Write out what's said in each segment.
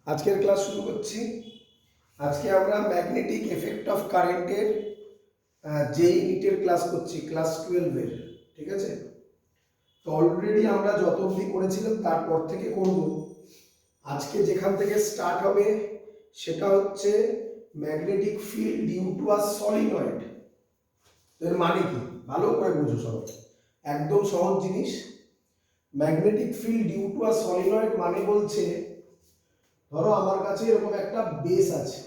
আজকের ক্লাস শুরু করছি। আজকে আমরা ম্যাগনেটিক এফেক্ট অফ কারেন্টের যে ইউনিটের ক্লাস করছি, ক্লাস 12-এর। ঠিক আছে, তো অলরেডি আমরা যত অবধি করেছিলাম তারপর থেকে করব। আজকে যেখান থেকে স্টার্ট হবে সেটা হচ্ছে magnetic field due to a solenoid. এর মানে কি ভালো করে বুঝো সবাই, একদম সহজ জিনিস। Magnetic field due to a solenoid মানে বলছে, ধরো আমার কাছে এরকম একটা বেস আছে,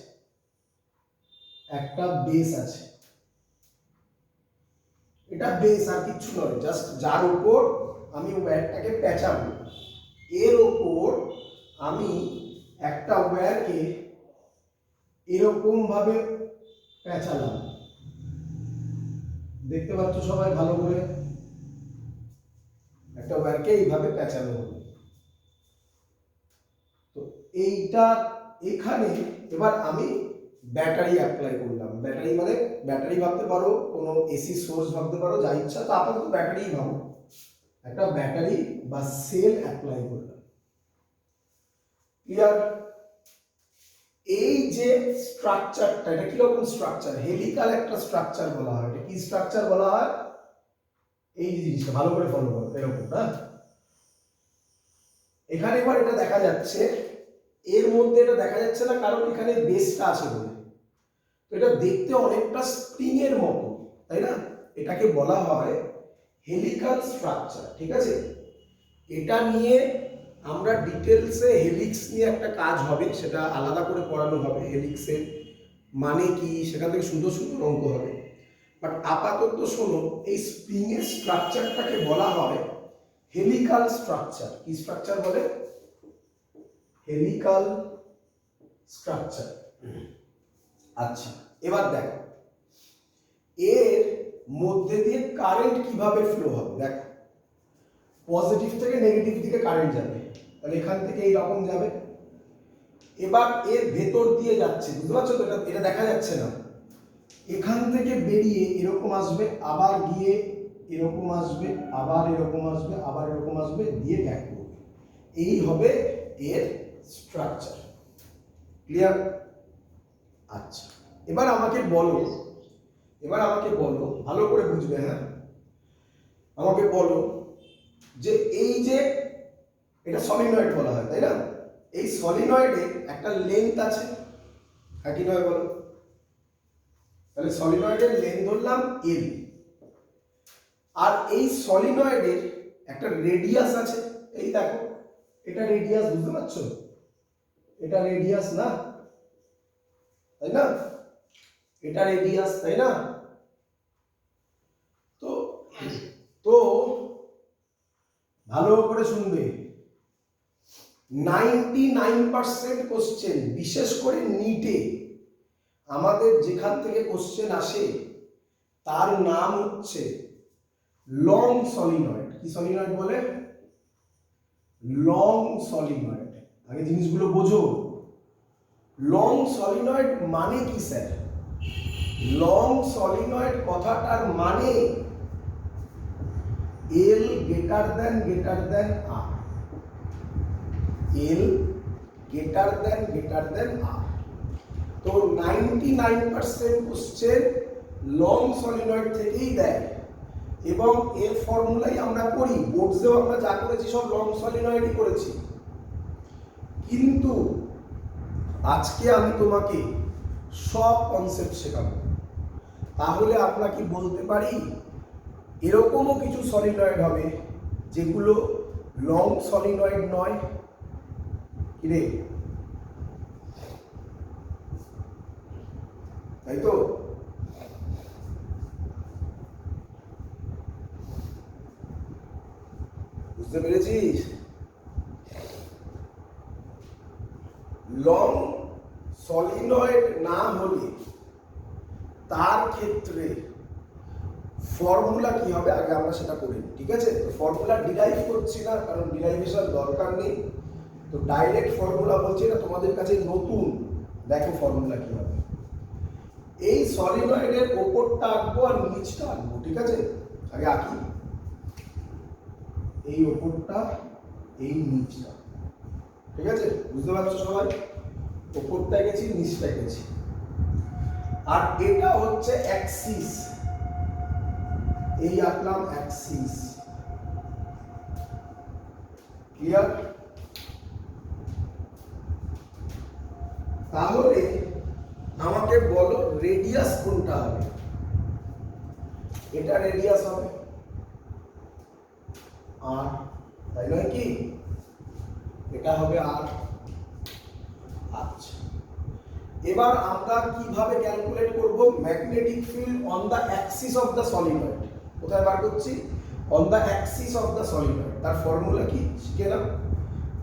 এটা বেস আর কিছু নয়, জাস্ট যার উপর আমি ওয়্যারটাকে পেঁচাবো। এর উপর আমি একটা ওয়্যারকে এরকম ভাবে পেঁচালাম, দেখতে পাচ্ছ সবাই ভালো করে, একটা ওয়্যারকে এইভাবে পেঁচানো হলো। তো এইটা এখানে এবার আমি ব্যাটারি অ্যাপ্লাই করলাম। ব্যাটারি মানে ব্যাটারি ভাবতে পারো, কোনো এসি সোর্স ভাবতে পারো, যা ইচ্ছা, তো আপাতত ব্যাটারি ভাবো। একটা ব্যাটারি বা সেল অ্যাপ্লাই করলাম। ক্লিয়ার? এই যে স্ট্রাকচারটা, এটা কিরকম স্ট্রাকচার? হেলিকাল একটা স্ট্রাকচার বলা হয়। এটা কি স্ট্রাকচার বলা হয়? এই জিনিসটা ভালো করে ফলো করো, এরকম না। এখানে এবার এটা দেখা যাচ্ছে, এর মধ্যে এটা দেখা যাচ্ছে না কারণ এখানে বেসটা আছে বলে। তো এটা দেখতে অনেকটা স্প্রিং এর মতো, তাই না? এটাকে বলা হয় হেলিকাল স্ট্রাকচার। ঠিক আছে, এটা নিয়ে আমরা ডিটেলসে হেলিক্স নিয়ে একটা কাজ হবে, সেটা আলাদা করে পড়ানো হবে। হেলিক্সের মানে কি, সেখান থেকে সুন্দর সুন্দর অঙ্ক হবে। বাট আপাতত শোনো, এই স্প্রিং এর স্ট্রাকচারটাকে বলা হয় হেলিকাল স্ট্রাকচার। কি স্ট্রাকচার বলে? Helical structure. আচ্ছা, এবার দেখো এর মধ্যে দিয়ে কারেন্ট কিভাবে ফ্লো হবে। দেখো, পজিটিভ থেকে নেগেটিভ দিকে কারেন্ট যাবে, তাহলে এখান থেকে এইরকম যাবে। এবার এর ভেতর দিয়ে যাচ্ছে, বুঝতে পারছো তো? এটা দেখা যাচ্ছে না। এখান থেকে বেরিয়ে এরকম আসবে, আবার গিয়ে এরকম আসবে, আবার এরকম আসবে, আবার এরকম আসবে, দিয়ে ব্যাক করবে। এই হবে এর স্ট্রাকচার। ক্লিয়ার? আচ্ছা, এবার আমাকে বলো, ভালো করে বুঝবে, হ্যাঁ? আমাকে বলো যে এই যে এটা সলিনয়েড বলা হয়, তাই না? এই সলিনয়েডে একটা লেন্থ আছে, হ্যাঁ কি নয় বলো? তাহলে সলিনয়েডের লেন্থ ধরলাম এল, আর এই সলিনয়েডের একটা রেডিয়াস আছে। এই দেখো, এটা রেডিয়াস, বুঝতে পারছো? এটা রেডিয়াস না, তাই না? এটা রেডিয়াস, তাই না? তো তো ভালো করে শুনবে, 99% কোশ্চেন, বিশেষ করে নিটে আমাদের যেখান থেকে কোশ্চেন আসে তার নাম হচ্ছে লং সলিনয়েড। কি সলিনয়েড বলে? Long solenoid. আগে জিনিসগুলো বোঝো। লং সলিনয়েড মানে কি স্যার? লং সলিনয়েড কথাটার মানে এল গ্রেটার দেন আর। এল গ্রেটার দেন আর। তো 99% কোশ্চেন লং সলিনয়েড থেকেই দেয়, এবং এর ফর্মুলাই আমরা করি। বোর্ডসেও আমরা যা করেছি সব লং সলিনয়েডই করেছি। কিন্তু আজকে আমি তোমাকে সব কনসেপ্ট শেখাবো। তাহলে আমরা কি বলতে পারি এরকমও কিছু সলিনয়েড হবে যেগুলো লং সলিনয়েড নয়? কিরে, তাই তো? বুঝতে পেরেছিস? লং সলিনয়েড না হলে তার ক্ষেত্রে ফর্মুলা কি হবে আগে আমরা সেটা করি, ঠিক আছে? তো ফর্মুলা ডিরাইভ করছি না, কারণ ডিরাইভেশন দরকার নেই। তো ডাইরেক্ট ফর্মুলা বলছি, না তোমাদের কাছে নতুন। দেখো ফর্মুলা কি হবে। এই সলিনয়েডের ওপরটা আঁকবো আর নিচটা আঁকবো, ঠিক আছে? আগে আঁকি, এই ওপরটা, এই নিচটা। ঠিক আছে, বুঝতে পারছো সবাই? উপরটা গেছি, নিচটা গেছি। আর এটা হচ্ছে অ্যাক্সিস, এই আঁকলাম অ্যাক্সিস। ক্লিয়ার? তাহলে আমাকে বলো রেডিয়াস কোনটা হবে? এটা রেডিয়াস হবে আর, তাই নয় কি? এটা হবে আর। আচ্ছা, এবার আমরা কিভাবে ক্যালকুলেট করব magnetic field on the Axis of the solenoid? কোথায় বার করছি? On the Axis of the solenoid. তার ফর্মুলা কি শিখে নাও।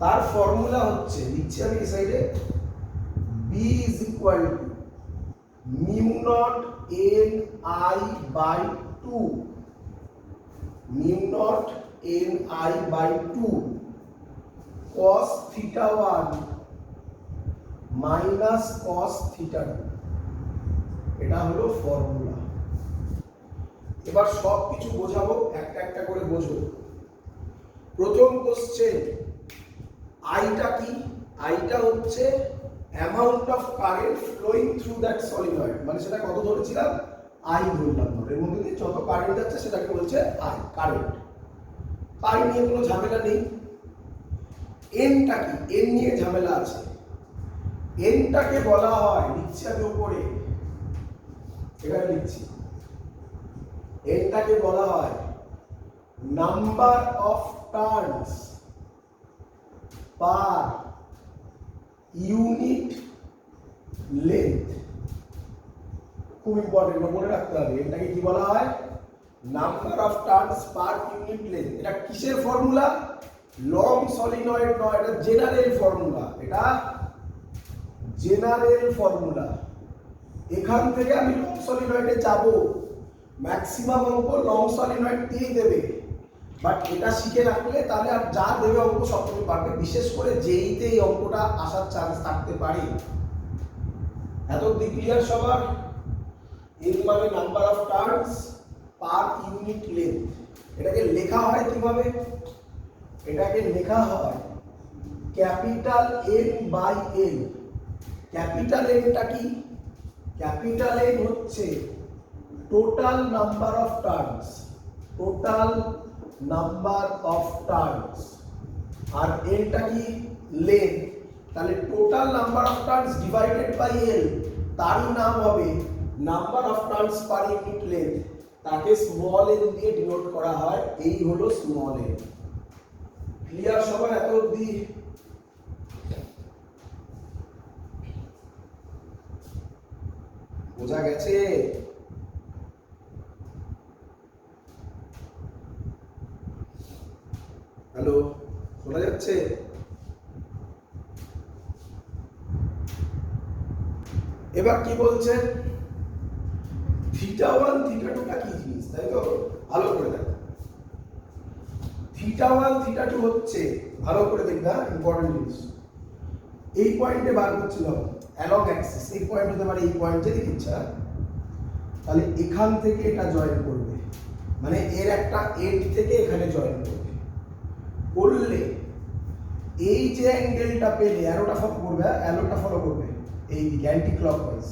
তার ফর্মুলা হচ্ছে, লিখছি আমি এই সাইডে, B is equal to mu naught n I by 2, mu naught n I by 2 cos theta 1 minus cos theta 2। এটা হলো ফর্মুলা। এবার সব কিছু বোঝাবো, একটা একটা করে বোঝো। প্রথম কোশ্চেন, আইটা কি? আইটা হচ্ছে amount of current flowing through that solenoid, মানে সেটা কত ধরেছিলাম? আই ধরলাম। এর মধ্যে দিয়ে যত কারেন্ট যাচ্ছে সেটাকে বলছে আই, কারেন্ট। আই নিয়ে কোনো ঝামেলা নেই। এনটা কি? এন নিয়ে ঝামেলা আছে। এনটাকে বলা হয়, লিখছি আমি উপরে, এখানে লিখছি, এনটাকে বলা হয় number of turns per unit length. খুব ইম্পর্টেন্ট, মনে রাখতে হবে। এটাকে কি বলা হয়? Number of turns per unit length. এটা কিসের ফর্মুলা? লং সলিনয়েড নয়, এটা জেনারেল ফর্মুলা। এটা জেনারেল ফর্মুলা। এখান থেকে আমি লং সলিনয়েডে যাব, ম্যাক্সিমাম অঙ্ক লং সলিনয়েড দিয়েই দেবে। বাট এটা শিখে রাখলে তাহলে আর যা দেবে অঙ্ক সব তুমি পারবে। বিশেষ করে যেইতে এই অঙ্কটা আসার চান্স থাকতে পারে। এত দিক ক্লিয়ার সবার? এন মানে number of turns per unit length. এটাকে লেখা হয় কিভাবে? এটাকে লেখা হয় capital N by N. Capital এনটা কি? ক্যাপিটাল এন হচ্ছে total number of turns, total number of turns. আর এলটা কি? লেন্থ। তাহলে total number of turns divided by L, তারই নাম হবে number of turns per unit length. তাকে স্মল এন দিয়ে ডিনোট করা হয়। এই হলো স্মল এন। ক্লিয়ার সবার এত অবধি? বোঝা গেছে? হ্যালো, শোনা যাচ্ছে? এবার কি বলছে? থিটা 1 থিটা 2 টা কি জিনিস, তাই তো? ভালো করে দেখো। থিটা 1 থিটা 2 হচ্ছে, ভালো করে দেখবা, ইম্পর্টেন্ট জিনিস। এই পয়েন্টে বার করছিলাম অ্যালং অ্যাক্সিস। এই পয়েন্ট হতে পারে এই পয়েন্ট, যদি ইচ্ছা। তাহলে এখান থেকে এটা জয়েন করবে, মানে এর একটা এন্ড থেকে এখানে জয়েন করবে। করলে এই যে অ্যাঙ্গেলটা পেলে, অ্যারোটা ফলো করবে, অ্যারোটা ফলো করবে এই দিকে অ্যান্টি ক্লকওয়াইজ।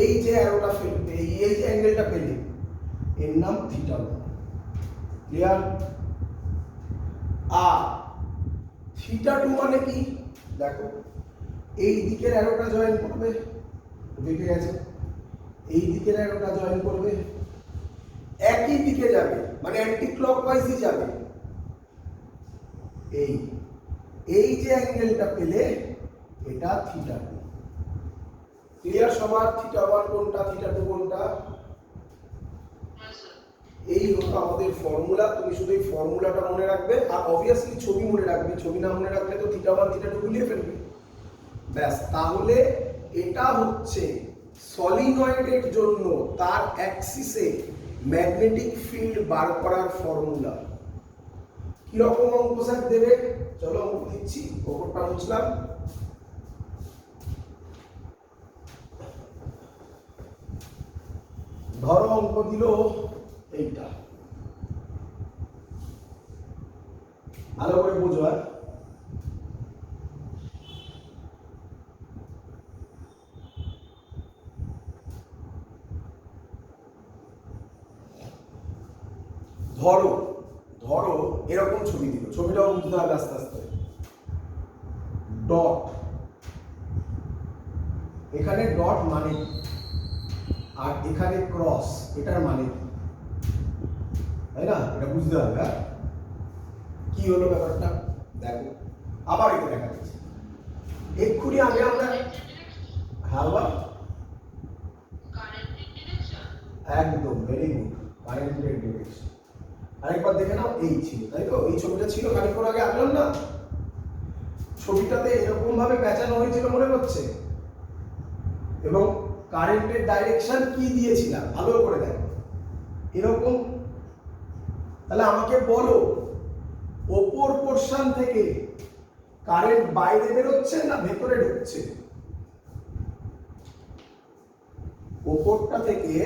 এই যে অ্যারোটা ফেলবে, এই যে অ্যাঙ্গেলটা পেলে, এর নাম থিটা 1। ক্লিয়ার? আর থিটা 2 মানে কি? দেখো, এই দিকের অ্যারোটা জয়েন করবে, দেখে গেছে, এই দিকের অ্যারোটা জয়েন করবে, একই দিকে যাবে, মানে অ্যান্টি ক্লকওয়াইজই যাবে। এই এই যে অ্যাঙ্গেলটা পেলে, এটা থিটা 2। ক্লিয়ার সবার? থিটা 1 কোনটা, থিটা 2 কোনটা? এই হলো আমাদের ফর্মুলা। তুমি শুধু এই ফর্মুলাটা মনে রাখবে, আর অবভিয়াসলি ছবি মনে রাখবে। ছবি না মনে রাখলে তো থিটা 1 থিটা 2 গুলিয়ে ফেলবে। ব্যাস, তাহলে এটা হচ্ছে সলিনয়েডের জন্য তার অ্যাক্সিসে ম্যাগনেটিক ফিল্ড বার করার ফর্মুলা। কিরকম অঙ্ক স্যার দেবে? চলো অঙ্ক দিচ্ছি। ওপরটা বুঝলাম। ধরো অঙ্ক দিল এইটা, ভালো করে বুঝো। ধরো ধরো এরকম ছবি দিল, ছবিটাও বুঝতে হবে আস্তে আস্তে। ডট, এখানে ডট মানে কি, আর এখানে ক্রস, এটার মানে কি, তাই না? এটা বুঝতে হবে। হ্যাঁ, কি হলো ব্যাপারটা দেখো, আবার এটা দেখা যাচ্ছে এক্ষুনি আগে আমরা। হ্যাঁ বল, একদম ভেরি গুড, কারেন্টের ডিরেকশন। আরেকবার দেখে নাও, এই ছিল তাই তো, এই ছবিটা ছিল খানিকক্ষণ আগে আঁকলাম না, ছবিটাতে এরকম ভাবে পেঁচানো হয়েছিল মনে হচ্ছে, এবং কারেন্টের ডাইরেকশন কি দিয়েছিলাম ভালো করে দেখো এরকম। তাহলে আমাকে বলো ওপর পোরশন থেকে কারেন্ট বাইরে বেরোচ্ছে না ভেতরে ঢুকছে? ওপরটা থেকে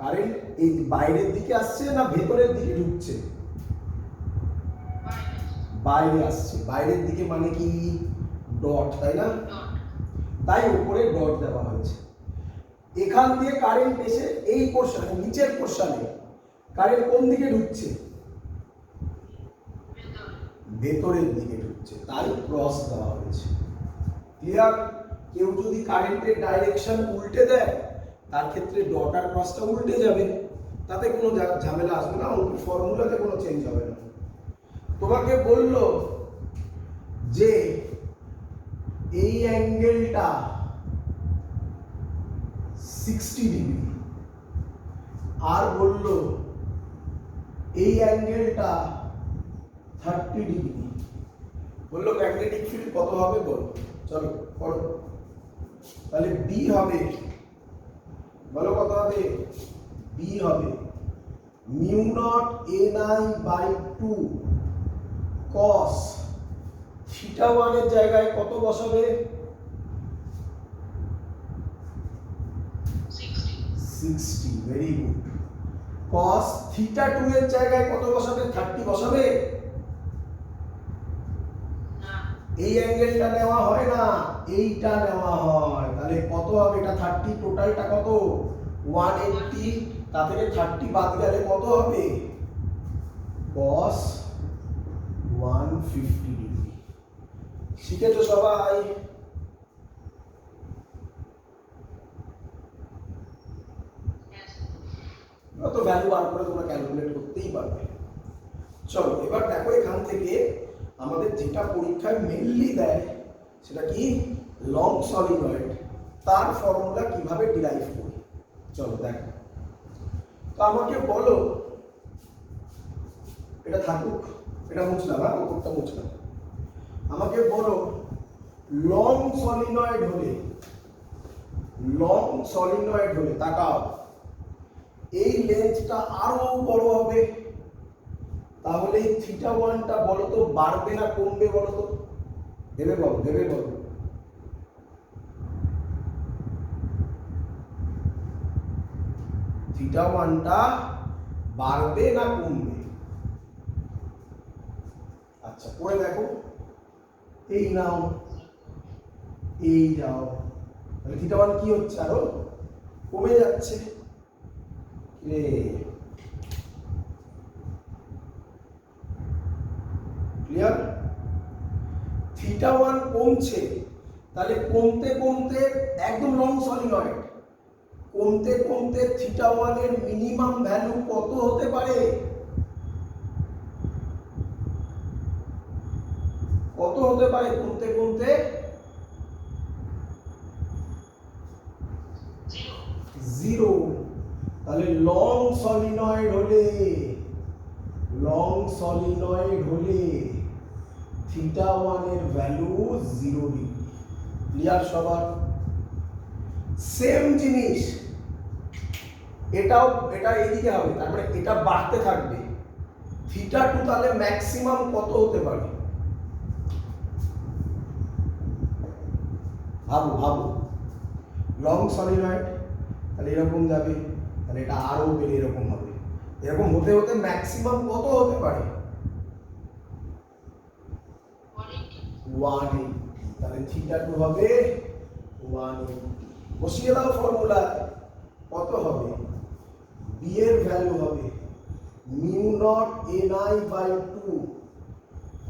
কারেন্ট এই বাইরের দিকে আসছে না ভেতরের দিকে ঢুকছে? বাইরে আসছে, বাইরের দিকে মানে কি ডট, তাই না? তাই উপরে ডট দেওয়া হয়েছে। এখান দিয়ে কারেন্ট এসে এই পোরশনে, নিচের পোরশনে কারেন্ট কোন দিকে ঢুকছে? ভেতরের দিকে ঢুকছে, তাই ক্রস দেওয়া হয়েছে। ক্লিয়ার? কেউ যদি কারেন্টের ডাইরেকশন উল্টে দেয় তার ক্ষেত্রে ডট আর ক্রসটা উল্টে যাবে, তাতে কোনো ঝামেলা আসবে না, অঙ্কের ফর্মুলাতে কোনো চেঞ্জ হবে না। তোমাকে বলল যে এই অ্যাঙ্গেলটা 60 ডিগ্রি, আর বলল এই অ্যাঙ্গেলটা 30 ডিগ্রি। বললো ম্যাগনেটিক ফিল্ড কত হবে বলো, চলো করো। তাহলে বি হবে, বলো কত হবে? বি হবে mu naught NI by 2 cos theta 1 এর জায়গায় কত বসাবে? 60, ভেরি গুড। কস থিটা 2 এর জায়গায় কত বসাবে? 30 বসাবে? এই অ্যাঙ্গেলটা নেওয়া হয় না, এইটা নেওয়া হয়। তাহলে কত হবে? এটা 30, টোটালটা কত? 180, তা থেকে 30 বাদ গেলে কত হবে? cos 150 degree. শিখেছো সবাই? অত ভ্যালু বার করে তোমরা ক্যালকুলেট করতেই পারবে। চলো এবার দেখো, এখান থেকে আমাদের যেটা পরীক্ষায় মেইনলি দেয় সেটা কি? লং সলিনয়েড, তার ফর্মুলা কিভাবে ডিরাইভ করি। চলো দেখো, তো আমাকে বলো, এটা থাকুক, এটা মুছলাম, হ্যাঁ ওপরটা মুছলাম। আমাকে বলো লং সলিনয়েড হলে, লং সলিনয়েড হলে তাকাও, এই লেন্থটা আরো বড় হবে, তাহলে এই থিটা 1টা বলো তো বাড়বে না কমবে বলো তো? ভেবে বলো, ভেবে বলো। থিটা 1টা বাড়বে না কমবে? আচ্ছা পরে দেখো, এই নাও, এই যাও, তাহলে থিটা 1 কি হচ্ছে? আরো কমে যাচ্ছে। ক্লিয়ার? থিটা 1 কমছে, তাহলে কমতে কমতে একদম লং সলিনয়েড, কমতে কমতে থিটা 1 এর মিনিমাম ভ্যালু কত হতে পারে? কত হতে পারে কমতে কমতে? 0। তাহলে লং সলিনয়েড হলে, লং সলিনয়েড হলে থিটা 1 এর ভ্যালু 0 ডিগ্রি। ক্লিয়ার সবার? সেম জিনিস এটাও, এটা এইদিকে হবে, তার মানে এটা বাড়তে থাকবে। থিটা 2 তাহলে ম্যাক্সিমাম কত হতে পারে? ভাবো ভাবো, লং সলিনয়েড তাহলে এরকম যাবে, তাহলে এটা আরো বেড়ে এরকম হবে, এরকম হতে হতে ম্যাক্সিমাম কত হতে পারে? 180। তাহলে থিটা 2 হবে 180। বসিয়ে দাও ফর্মুলা, কত হবে? বি এর ভ্যালু হবে mu naught ni by 2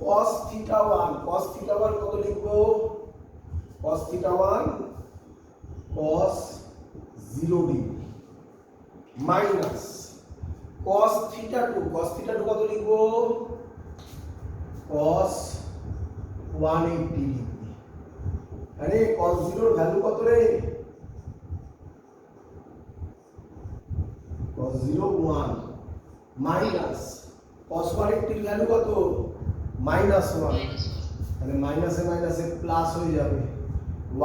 cos theta 1 cos theta 1 কত লিখবো cos theta 1 cos 0 degree minus cos theta 2 কত লিখবো cos 180 ডিগ্রি আরে cos 0 এর ভ্যালু কত রে cos 0 1 মাইনাস cos 180 এর ভ্যালু কত মাইনাস 1 তাহলে মাইনাসে মাইনাসে প্লাস হয়ে যাবে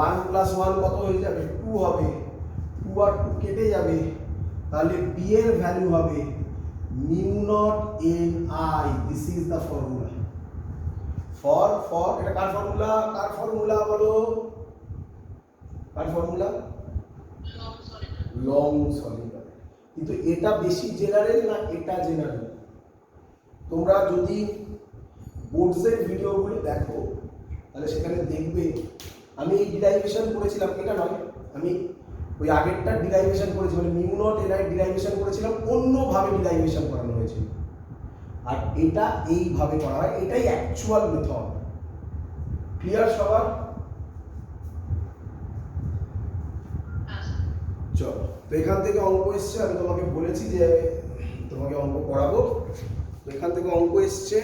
1 প্লাস 1 কত হয়ে যাবে 2 হবে 2 আর 2 কেটে যাবে তাহলে b এর ভ্যালু হবে mu naught ni this is the formula for এটা কার ফর্মুলা বলো কার ফর্মুলা লং সলিনয়েড কিন্তু এটা বেশি জেনারেল না এটা জেনারেল তোমরা যদি বোর্ডসের ভিডিওগুলো দেখো তাহলে সেখানে দেখবে আমি এই ডিরাইভেশন করেছিলাম এটা নয় আমি ওই আগেরটা ডিরাইভেশন করেছি মানে মিউ নট এর ডিরাইভেশন করেছিলাম অন্যভাবে ডিরাইভেশন করানো হয়েছিল আর এটা এইভাবে করা হয় এটাই অ্যাকচুয়াল মেথড ক্লিয়ার সবার চলো তো এখান থেকে অঙ্ক এসছে আমি তোমাকে বলেছি যে তোমাকে অঙ্ক করাবো তো এখান থেকে অঙ্ক এসছে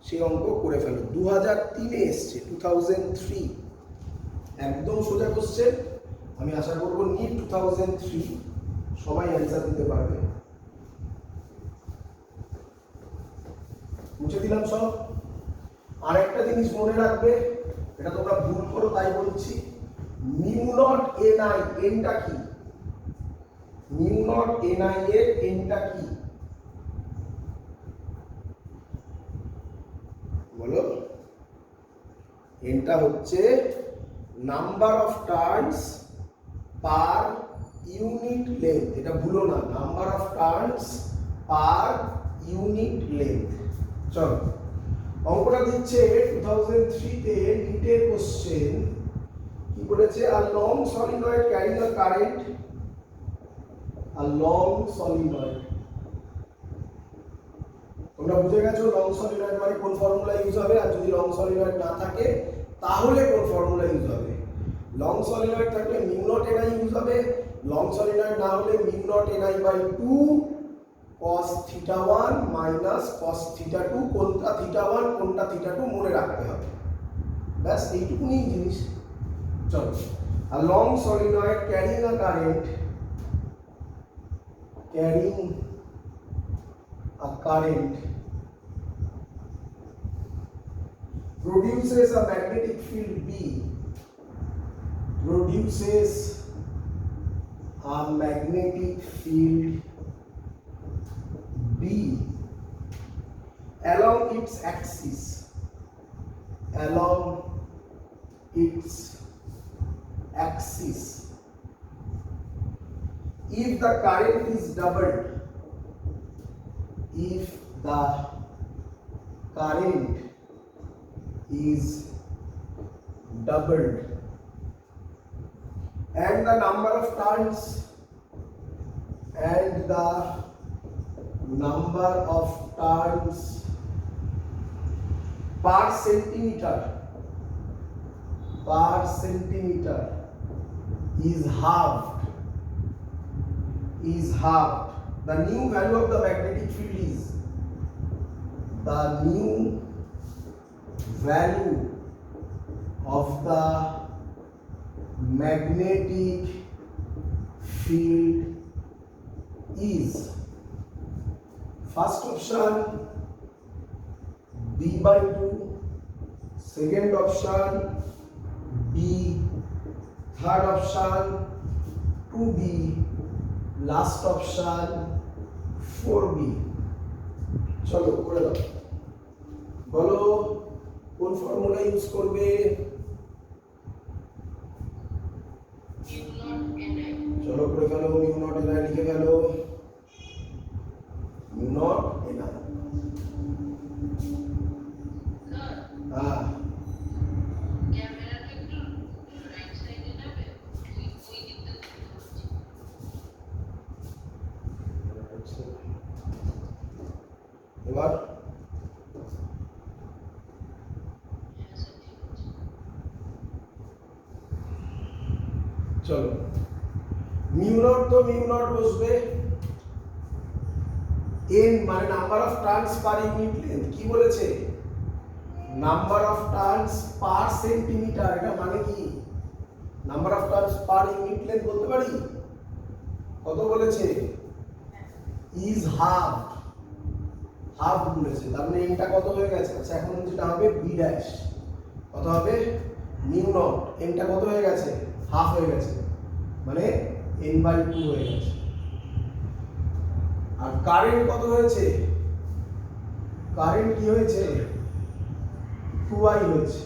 সেই অঙ্ক করে ফেলো 2003 এ এসছে 2003 একদম সোজা কোশ্চেন আমি আশা করব নিট 2003 সবাই অ্যানসার দিতে পারবে মুছে দিলাম সব আরেকটা জিনিস মনে রাখবে এটা তোমরা ভুল করো তাই বলছি মিউ নট ni nটা কি মিউ নট ni এর nটা কি বলো nটা হচ্ছে number of turns per unit length এটা ভুলো না number of turns per unit length চলো অঙ্কটা দিচ্ছে 2003 তে নিটের কোশ্চেন কি বলেছে আ লং সলিনয়েড ক্যারিং আ কারেন্ট আ লং সলিনয়েড তোমরা বুঝে গেছো লং সলিনয়েড মানে কোন ফর্মুলা ইউজ হবে আর যদি লং সলিনয়েড না থাকে তাহলে কোন ফর্মুলা ইউজ হবে লং সলিনয়েড থাকলে মিউ নট ni ইউজ হবে লং সলিনয়েড না হলে mu naught ni by 2 cos theta 1 minus cos theta 2 কোনটা থিটা 1 কোনটা থিটা 2 মনে রাখতে হবে ব্যাস এইটুকুনি জিনিস চলো a long solenoid carrying a current produces a magnetic field B along its axis if the current is doubled and the number of turns per centimeter is halved. The new value of the magnetic field is first option B by 2, second option B, third option 2B, last option 4B. চলো করে দাও বলো কোন formula use করবে চলো করে ফেলো mu naught ni লিখে ফেলো mu naught ni হ্যাঁ এবার চলো মিউ নট তো মিউ নট বসবে n মানে number of turns per unit length কি বলেছে number of turns per centimetre এটা মানে কি number of turns per unit length বলতে পারি কত বলেছে ইজ হাফ হাফ বলেছে তার মানে nটা কত হয়ে গেছে আচ্ছা এখন যেটা হবে b ড্যাশ কত হবে মিউ নট nটা কত হয়ে গেছে হাফ হয়ে গেছে মানে n/2 হয়ে গেছে আর কারেন্ট কত হয়েছে কারেন্ট কি হয়েছে 2i হয়েছে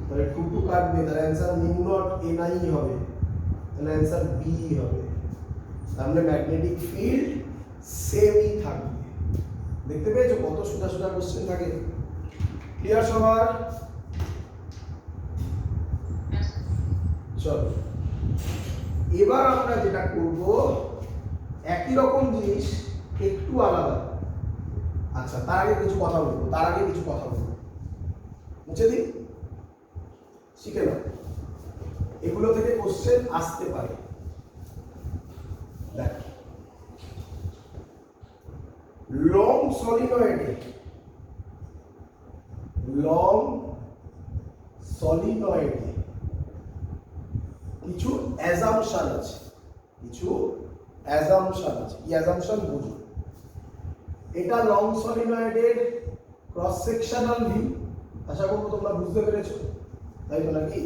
তাহলে 2 কাটবে তাহলে অ্যানসার মিউ নট ni হবে তাহলে অ্যানসার b হবে তাহলে ম্যাগনেটিক ফিল্ড সেমই থাকবে দেখতে পেয়েছো কত সোজা সোজা কোশ্চেন থাকে ক্লিয়ার সবার চলো এবার আমরা যেটা করব একই রকম জিনিস একটু আলাদা আচ্ছা তার আগে কিছু কথা বলবো বুঝে দিই শিখে নাও এগুলো থেকে কোশ্চেন আসতে পারে দেখ লং সলিনয়েডে কিছু অ্যাজাম্পশন আছে কি অ্যাজাম্পশন বুঝো এটা লং সলিনয়েডের ক্রস সেকশনাল ভিউ আশা করব তোমরা বুঝতে পেরেছো তাই তো নাকি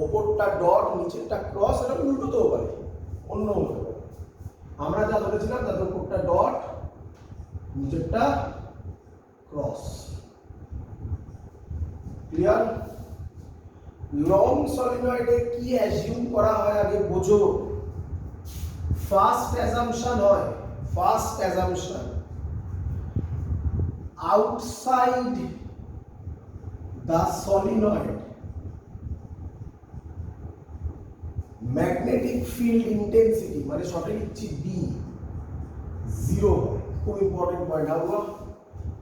উপরটা ডট নিচেরটা ক্রস এটা উল্টো তো পারে অন্য হতে পারে আমরা যা ধরেছিলাম তার উপরটা ডট নিচেরটা ক্রস ক্লিয়ার লং সলিনয়েডে কি অ্যাজিউম করা হয় আগে বোঝো first assumption outside the solenoid magnetic field intensity মানে শর্টে লিখছি B 0 হয় খুব ইম্পর্টেন্ট পয়েন্ট হলো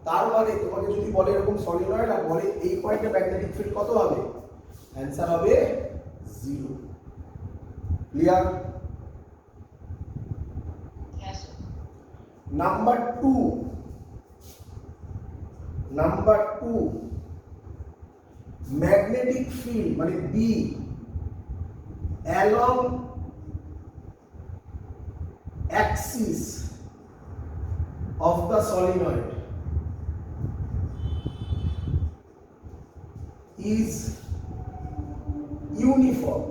তার মানে তোমাকে যদি বলে এরকম সলিনয়েড আর বলে এই পয়েন্টে ম্যাগনেটিক ফিল্ড কত হবে অ্যানসার হবে 0 ক্লিয়ার নাম্বার 2 ম্যাগনেটিক ফিল্ড মানে B along axis of the solenoid is uniform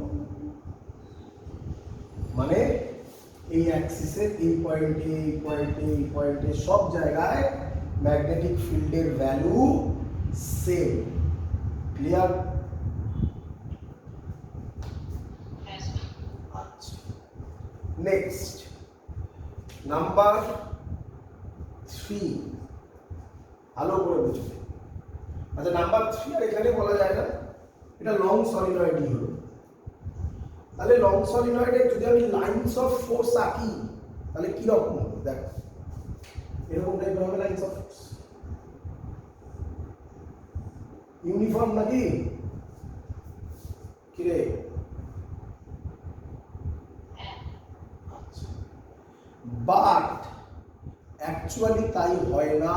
মানে এই অ্যাক্সিসের এই পয়েন্টে সব জায়গায় ম্যাগনেটিক ফিল্ডের value same clear next number 3 ভালো করে বুঝবে আচ্ছা নাম্বার 3 আর এখানে বলা যায় না এটা লং সলিনয়েডই হলো তাহলে লং সলিনয়েডে যদি আমি লাইনস অফ ফোর্স আঁকি তাহলে কি রকম হবে দেখো এরকম টাইপের হবে লাইনস অফ ফোর্স ইউনিফর্ম নাকি কি রে বাট অ্যাকচুয়ালি তাই হয় না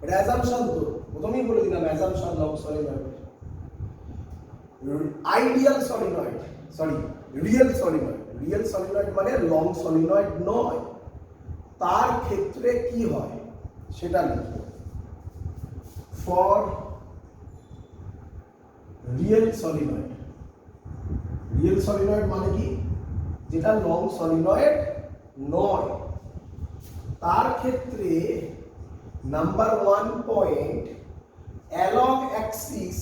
এটা অ্যাজাম্পশন তো প্রথমেই বলে দিলাম assumption long solenoid real solenoid মানে লং সলিনয়েড নয় তার ক্ষেত্রে কি হয় সেটা লিখো ফর রিয়েল সলিনয়েড মানে কি যেটা লং সলিনয়েড নয় তার ক্ষেত্রে number 1 point along Axis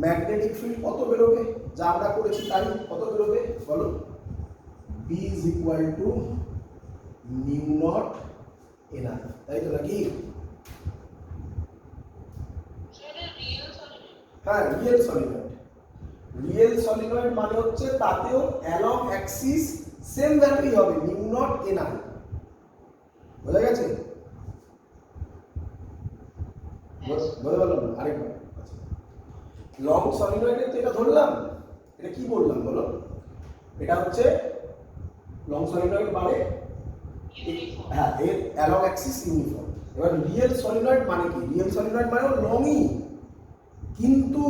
magnetic field কত বেরোবে যা আমরা করেছি তাই কত বেরোবে বলো B is equal to mu naught NR তাই তো নাকি হ্যাঁ রিয়েল সলিনয়েড মানে হচ্ছে তাতেও অ্যালং অ্যাক্সিস সেম ভ্যালুই হবে mu naught NR বোঝা গেছে বলে বললাম না আরেকবার। আচ্ছা, লং সলিনয়েডের তো এটা ধরলাম, এটা কি বললাম বলো, এটা হচ্ছে লং সলিনয়েড মানে হ্যাঁ এর অ্যালং অ্যাক্সিস ইউনিফর্ম। এবার রিয়েল সলিনয়েড মানে কি? রিয়েল সলিনয়েড মানে লংই, কিন্তু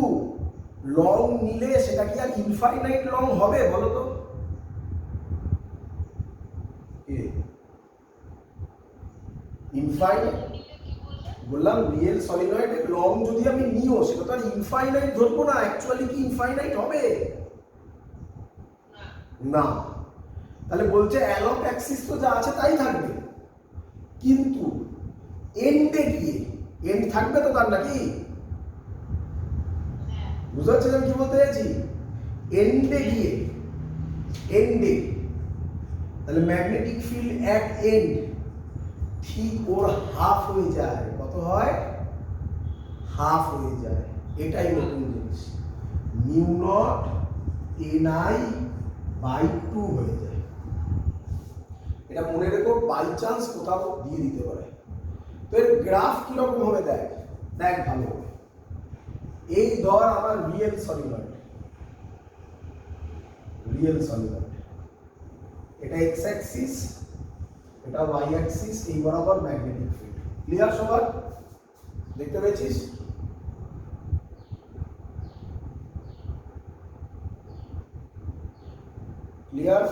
লং নিলে সেটা কি আর ইনফাইনাইট লং হবে বলো তো? ইনফাইনাইট বললাম, রিয়েল সলিনয়েডের লং যদি আমি নিও সেটা তো আর ইনফাইনাইট ধরবো না। অ্যাকচুয়ালি কি ইনফাইনাইট হবে? না। তাহলে বলছে অ্যালং অ্যাক্সিস তো যা আছে তাই থাকবে, কিন্তু এন্ডে গিয়ে এন্ড থাকবে তো তার নাকি? বুঝতে পারছেন আমি কি বলতে চাইছি? এন্ডে গিয়ে এন্ডে, তাহলে ম্যাগনেটিক ফিল্ড অ্যাট এন্ড ঠিক ওর হাফ হয়ে যায়। কত হয়? হাফ হয়ে যায়। এটাই নতুন জিনিস, মিউ নট এনআই বাই 2 হয়ে যায়। এটা মনে রেখো, বাই চান্স কোথাও দিয়ে দিতে পারে। তো এর গ্রাফ কিরকম হবে দেখ, দেখ ভালো হবে। এই ধর আমার রিয়েল সলিনয়েড, রিয়েল সলিনয়েড, এটা এক্স অ্যাক্সিস, এটা ওয়াই অ্যাক্সিস, এই বরাবর ম্যাগনেটিক ফিল্ড। ক্লিয়ার সবার? দেখতে পেয়েছিস? ক্লিয়ার?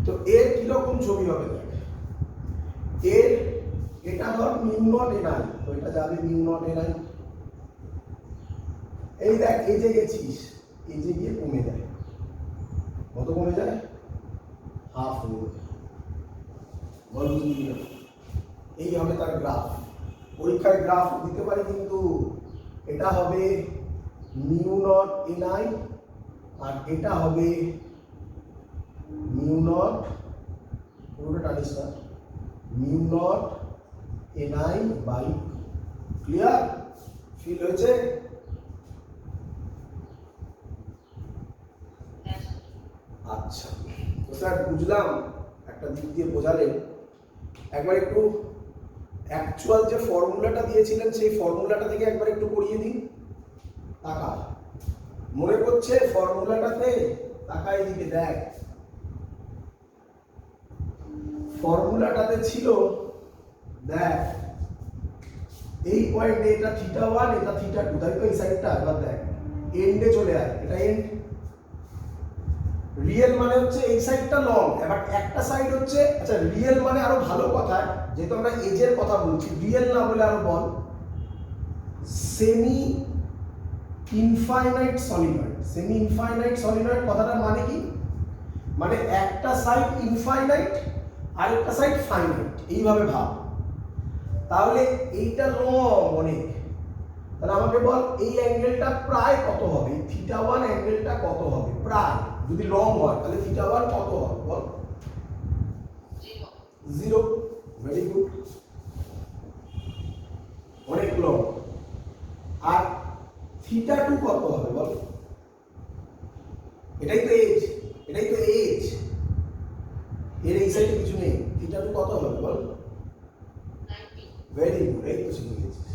তো এর কিরকম ছবি হবে দেখ, এর এটা ধর মিউ নট এনআই, তো এটা যাবে মিউ নট এনআই। এই দেখ, এই যে গেছিস, এই যে গিয়ে কমে যায়। কত কমে যায়? হাফ হয়ে যায়। বল বুঝলি না? এই হবে তার গ্রাফ। পরীক্ষায় গ্রাফ দিতে পারে, কিন্তু এটা হবে মিউ নট এনআই আর এটা হবে মিউ নট, পুরোটা টানিস না, mu naught NI by. Clear? Feel হয়েছে? আচ্ছা, তো স্যার বুঝলাম, একটা দিক দিয়ে বোঝালেন। একবার একটু অ্যাকচুয়াল যে ফর্মুলাটা দিয়েছিলেন সেই ফর্মুলাটা থেকে একবার একটু পড়িয়ে দিন। তাকা, মনে করছে ফর্মুলাটাতে, তাকা এদিকে দেখ, ফর্মুলাটাতে ছিল দেখ এই পয়েন্টে এটা θ1, এটা θ2, তাই তো? এই সাইডটা এবার দেখ এন্ডে চলে আয়, এটা এন্ড। রিয়েল মানে হচ্ছে এই সাইডটা লং, এবার একটা সাইড হচ্ছে, আচ্ছা রিয়েল মানে আরো ভালো কথা, যেহেতু আমরা এজের কথা বলছি, রিয়েল না বলে আরো বল semi infinite solenoid. Semi infinite solenoid কথাটা মানে কি? মানে একটা সাইড ইনফাইনাইট আর একটা সাইড ফাইনাইট, এইভাবে ভাব। তাহলে এইটা লং অনেক, তাহলে আমাকে বল এই অ্যাঙ্গেলটা প্রায় কত হবে? θ1 অ্যাঙ্গেলটা কত হবে প্রায়? যদি লং হয় তাহলে θ1 কত হবে বল? 0। ভেরি গুড, অনেক লং। আর θ2 কত হবে বল? এটাই তো এজ, এটাই তো এজ, এর এই সাইডে কিছু নেই। θ2 কত হবে বল? ভেরি গুড, এই তো শিখে গেছিস।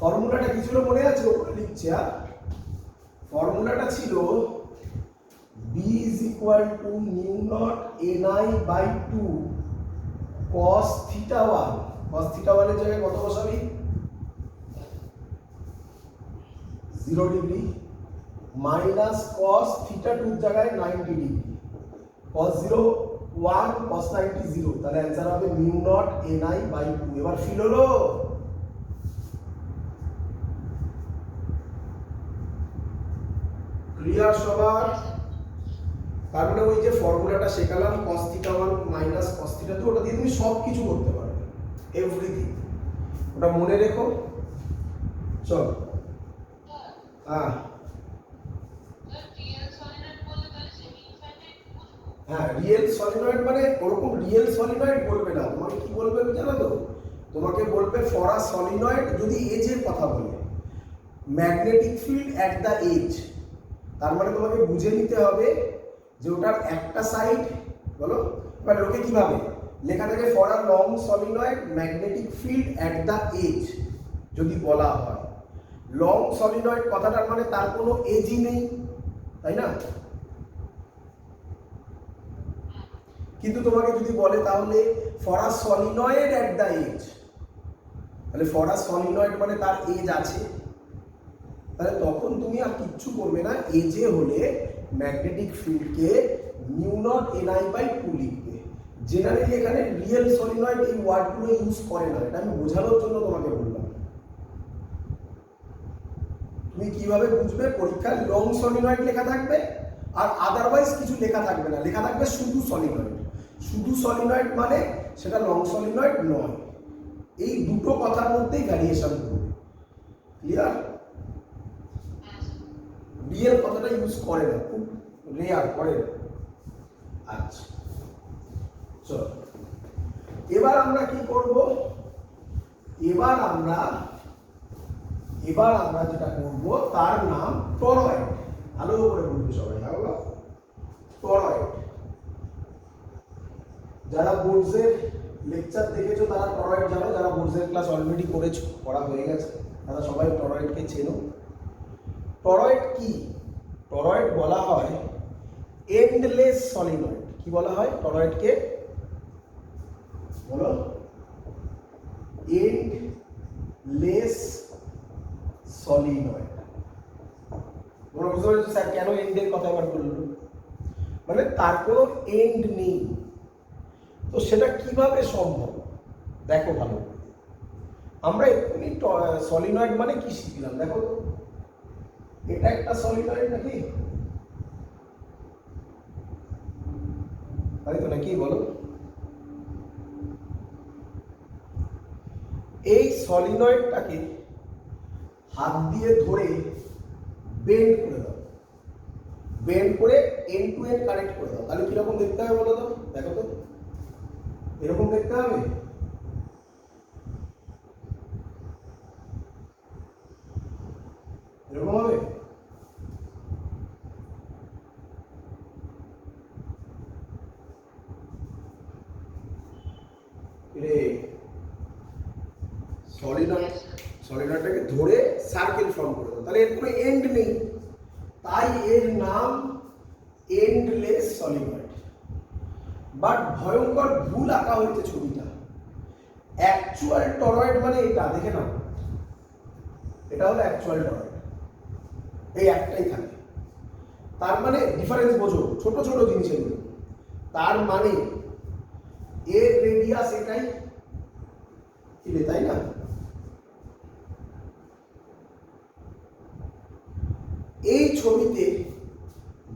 ফর্মুলাটা কি ছিল মনে আছে? ওপরে লিখছি। ফর্মুলাটা ছিল b is equal to mu naught ni by 2 cos θ1। cos θ1 এর জায়গায় কত বসাবি? 0 ডিগ্রি মাইনাস cos θ2 এর জায়গায় 90 ডিগ্রি। cos 0 1, cos 90 0, তাহলে অ্যানসার হবে mu naught ni by 2। এবার ফিল হলো? ক্লিয়ার সবার? তার মানে ওই যে ফর্মুলাটা শেখালাম cos θ1 মাইনাস cos θ2, ওটা দিয়ে তুমি সব কিছু করতে পারবে, এভরিথিং। ওটা মনে রেখো। চল, হ্যাঁ হ্যাঁ, রিয়েল সলিনয়েড মানে ওরকম রিয়েল সলিনয়েড বলবে না, তোমাকে কি বলবে জানো তো? তোমাকে বলবে ফর আ সলিনয়েড, যদি এজের কথা বলে, magnetic field at the edge. তার মানে তোমাকে বুঝে নিতে হবে যে ওটার একটা সাইড, বলো এবার লোকে কিভাবে লেখা থাকে, for a long solenoid magnetic field at the edge, যদি বলা হয় লং সলিনয়েড কথাটার মানে তার কোনো এজই নেই, তাই না? কিন্তু তোমাকে যদি বলে তাহলে for a solenoid at the edge, তাহলে ফর আ সলিনয়েড মানে তার এজ আছে, তাহলে তখন তুমি আর কিচ্ছু করবে না, এজে হলে ম্যাগনেটিক ফিল্ডকে মিউ নট এনআই বাই 2 লিখবে। জেনারেলি এখানে রিয়েল সলিনয়েড এই ওয়ার্ডগুলো ইউজ করে না, এটা আমি বোঝানোর জন্য তোমাকে বললাম। তুমি কিভাবে বুঝবে, পরীক্ষায় লং সলিনয়েড লেখা থাকবে আর আদারওয়াইজ কিছু লেখা থাকবে না, লেখা থাকবে শুধু সলিনয়েড। শুধু সলিনয়েড মানে সেটা লং সলিনয়েড নয়। এই দুটো কথার মধ্যেই ভ্যারিয়েশন করবে। ক্লিয়ার? রিয়েল কথাটা ইউজ করে না, খুব রেয়ার করে না। আচ্ছা চলো, এবার আমরা কি করব, এবার আমরা যেটা করব তার নাম টরয়েড। ভালো করে বুঝবে সবাই, হলো টরয়েড। যারা বোর্ডসের লেকচার দেখেছো তারা টরয়েড জানো, যারা বোর্ডসের ক্লাস অলরেডি করেছো, পড়া হয়ে গেছে, তারা সবাই টরয়েডকে চেনো। টরয়েড কি? টরয়েড বলা হয় এন্ডলেস সলিনয়েড। কি বলা হয় টরয়েডকে? বলো, এন্ডলেস সলিনয়েড। তোমরা বুঝতে পারছো স্যার কেন এন্ডের কথা আবার বললো? মানে তার কোনো এন্ড নেই। তো সেটা কিভাবে সম্ভব দেখো ভালো। আমরা এক্ষুনি সলিনয়েড মানে কি শিখলাম দেখো তো, এটা একটা সলিনয়েড নাকি? তাই তো নাকি বলো? এই সলিনয়েডটাকে হাত দিয়ে ধরে বেন্ড করে দাও, বেন্ড করে এন্ড টু এন্ড কানেক্ট করে দাও, তাহলে কিরকম দেখতে হবে বলো তো? দেখো তো, এরকম দেখতে হবে। এরকম হবে। সলিনয়েডটাকে ধরে সার্কেল ফর্ম করে দাও, তাহলে এর কোনো এন্ড নেই, তাই এর নাম এন্ডলেস সলিনয়েড। বাট ভয়ঙ্কর ভুল আঁকা হয়েছে ছবিটা। অ্যাকচুয়াল টরয়েড মানে এটা, দেখে নাও, এটা হলো অ্যাকচুয়াল টরয়েড, এই একটাই থাকে। তার মানে ডিফারেন্স বোঝো, ছোট ছোট জিনিস এগুলো। তার মানে এর রেডিয়াস এটাই, তাই না? এই ছবিতে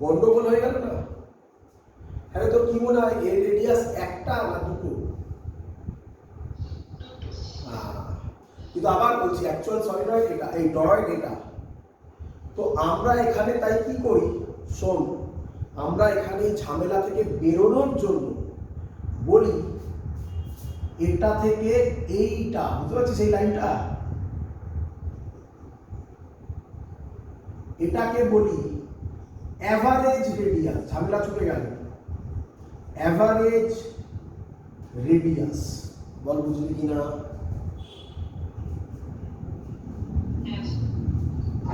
গন্ডগোল হয়ে গেল না? হ্যাঁ, তো কি মনে হয় এর রেডিয়াস একটা না দুটো? কিন্তু আবার বলছি অ্যাকচুয়াল সলিনয়েড এটা, এই টরয়েড এটা। তো আমরা এখানে তাই কি করি শোন, আমরা এখানে ঝামেলা থেকে বেরোনোর জন্য বলি এটা থেকে এইটা, বুঝতে পারছিস এই লাইনটা, এটাকে বলি অ্যাভারেজ রেডিয়াস। ঝামেলা ছুটে গেল, অ্যাভারেজ রেডিয়াস। বল বুঝলি কিনা?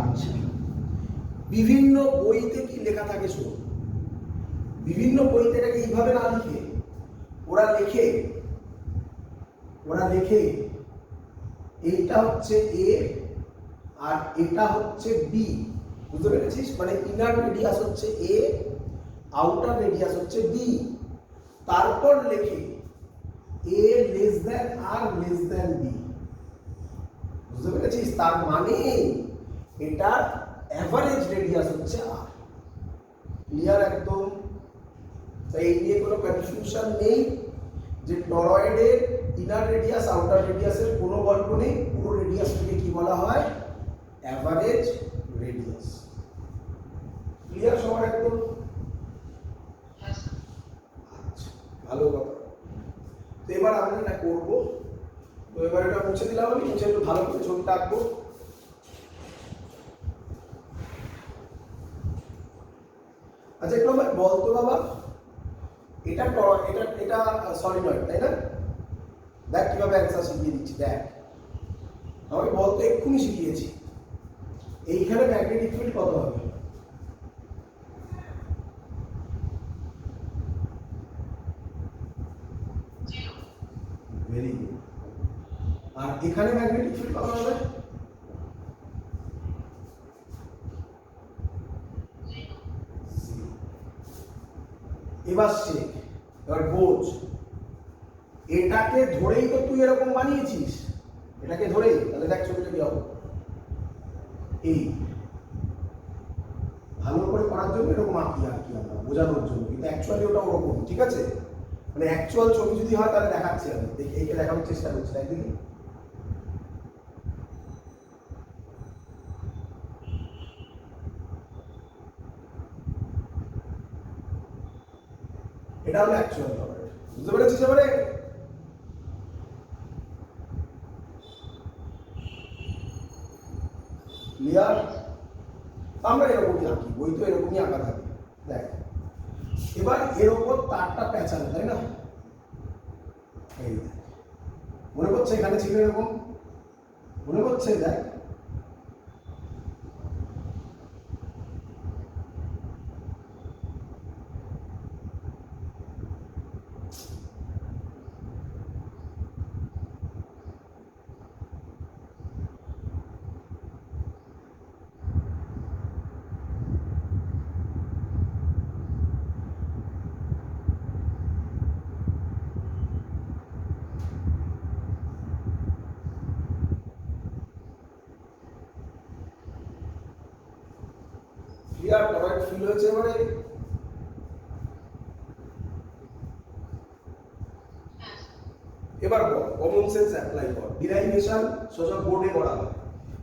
আচ্ছা, বিভিন্ন বইতে কি লেখা থাকে শোন, বিভিন্ন বইতে এটাকে এইভাবে না লিখে ওরা লেখে এইটা হচ্ছে এ আর এটা হচ্ছে বি। বুঝতে পেরেছিস? মানে ইনার রেডিয়াস হচ্ছে এ, আউটার রেডিয়াস হচ্ছে বি। তারপর লেখে এ লেস দ্যান আর লেস দ্যান বি। বুঝতে পেরেছিস? তার মানে এটার অ্যাভারেজ রেডিয়াস হচ্ছে আর। ক্লিয়ার একদম? তাই এই নিয়ে কোনো কনফিউশন নেই যে টরয়েডের ইনার রেডিয়াস আউটার রেডিয়াসের কোনো গল্প নেই। পুরো রেডিয়াসটাকে কি বলা হয়? Average radius. ক্লিয়ার সবার একদম? আচ্ছা, ভালো কথা। তো এবার আমরা এটা করবো, তো এবার এটা মুছে দিলাম, আমি মুছে একটু ভালো করে ছবিটা আঁকবো। আচ্ছা, একটু আমার বলতো বাবা, এটা এটা এটা সলিনয়েড তাই না? দেখ কিভাবে অ্যান্সার শিখিয়ে দিচ্ছি, দেখ আমাকে বলতো এক্ষুনি শিখিয়েছি। এইখানে ম্যাগনেটিক ফিল্ড কত হবে? Very good. আর এখানে ম্যাগনেটিক ফিল্ড কত হবে? এবার শেখ, এবার বোঝ, এটাকে ধরেই তো তুই এরকম বানিয়েছিস, এটাকে ধরেই। তাহলে দেখ ছবিটা কি হবে, এই ভালো করে করার জন্য এরকম আঁকি আর কি আমরা বোঝানোর জন্য, কিন্তু অ্যাকচুয়ালি ওটা ওরকম, ঠিক আছে? মানে অ্যাকচুয়াল ছবি যদি হয় তাহলে দেখাচ্ছি আমি, দেখি এইকে দেখানোর চেষ্টা করছি, তাই দেখি। এটা হলো অ্যাকচুয়াল টরয়েড, বুঝতে পেরেছিস এবারে? ক্লিয়ার? আমরা এরকমই আঁকি, বই তো এরকমই আঁকা থাকে। দেখ এবার এর ওপর তারটা পেঁচানো, তাই না? এই দেখ, মনে করছে এখানে ছিল এরকম, মনে করছে? দেখ ক্লিয়ার? টরয়েড ফিল হয়েছে এবারে? এবার কমন সেন্স অ্যাপ্লাই কর, ডিরাইভেশন সোজা বোর্ডে করা হয়,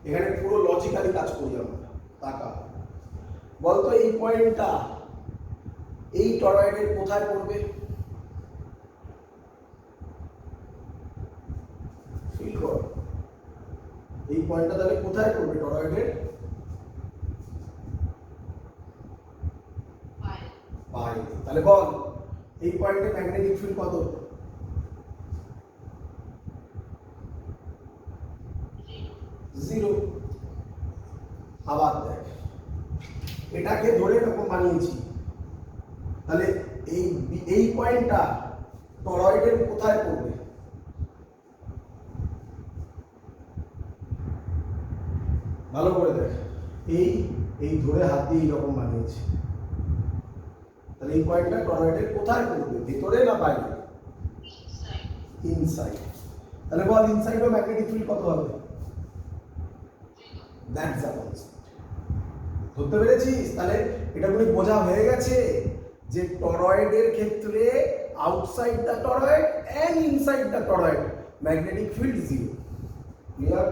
এখানে পুরো লজিক্যালি কাজ করি আমরা। টাকা বলতো এই পয়েন্টটা এই টরয়েডের কোথায় পড়বে? ফিল কর, এই পয়েন্টটা তাহলে কোথায় পড়বে টরয়েডের? বাইরে। তাহলে বল এই পয়েন্টে ম্যাগনেটিক ফিল্ড কত? জিরো। আবার দেখ, এটাকে ধরে এরকম বানিয়েছি, তাহলে এই পয়েন্টটা টরয়েডের কোথায় পড়বে? ভালো করে দেখ, এই ধরে হাত দিয়ে এইরকম বানিয়েছি, তাহলে এই পয়েন্টটা টরয়েডের কোথায় পড়বে, ভিতরে না বাইরে? ইনসাইড। তাহলে বল ইনসাইড অফ ম্যাগনেটিক ফিল্ড কত হবে? That's the concept. ধরতে পেরেছিস? তাহলে এটা পুরো বোঝা হয়ে গেছে যে টরয়েডের ক্ষেত্রে outside the toroid and inside the toroid magnetic field zero. Clear?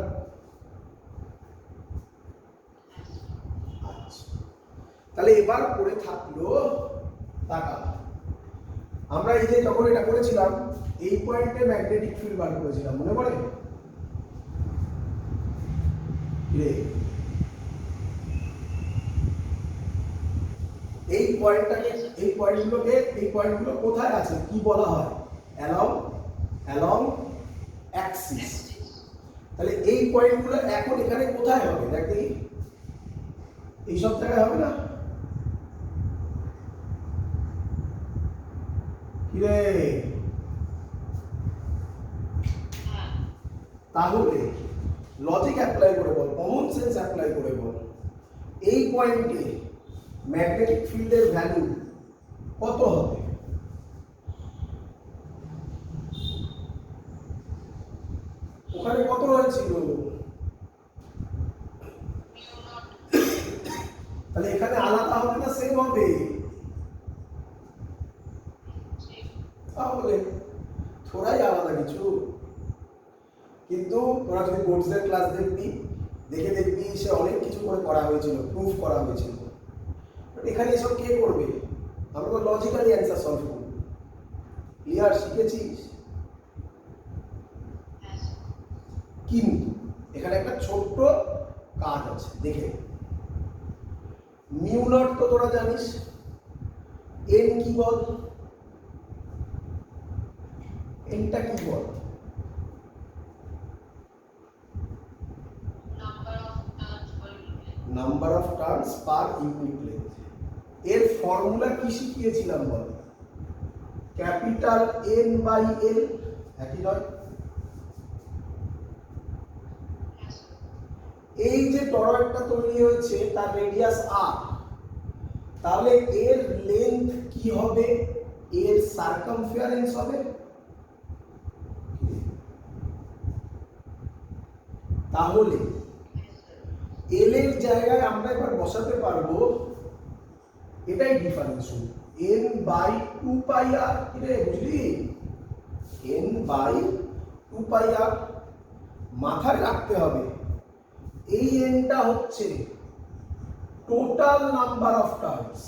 আচ্ছা, তাহলে এবার পড়ে থাকলো টাকা। আমরা এই যে যখন এটা করেছিলাম এই পয়েন্টে ম্যাগনেটিক ফিল্ড বার করেছিলাম, মনে পড়ে? এই পয়েন্টটাকে, এই পয়েন্টগুলো কোথায় আছে, কি বলা হয়? Along Axis. তাহলে এই পয়েন্টগুলো এখন এখানে কোথায় হবে? দেখ দেখি, এই সব জায়গায় হবে না? কি রে? তাহলে লজিক অ্যাপ্লাই করে বল, কমন সেন্স অ্যাপ্লাই করে বল, এই পয়েন্টে ম্যাগনেটিক ফিল্ডের ভ্যালু কত হবে? ওখানে কত হয়েছিল? তাহলে এখানে আলাদা হবে না সেম হবে? তাহলে থোড়াই আলাদা কিছু, কিন্তু তোরা যদি বোর্ডসের ক্লাস দেখবি, দেখবি সে অনেক কিছু করে করা হয়েছিল, প্রুফ করা হয়েছিল। এখানে এসব কে করবে? আমরা তো লজিক্যালি অ্যান্সার সলভ করব। ক্লিয়ার? শিখেছিস? কিন্তু এখানে একটা ছোট্ট কাজ আছে, দেখে। মিউ নট তো তোরা জানিস, এন কি বল, এনটা কি বল, number of turns per unit length. এর ফর্মুলা কি শিখিয়েছিলাম বল, ক্যাপিটাল এন বাই এল, একই নয়? এই যে টরয়েডটা তৈরি হয়েছে তার রেডিয়াস আর, তাহলে এর লেন্থ কি হবে, এর সারকামফারেন্স হবে। তাহলে এল এর জায়গায় আমরা এবার বসাতে পারবো, এটাই ডিফারেন্স, এন বাই টু পাই আর, কি রে বুঝলি, এন বাই টু পাই আর। মাথায় রাখতে হবে এই এনটা হচ্ছে টোটাল নাম্বার অফ টার্নস,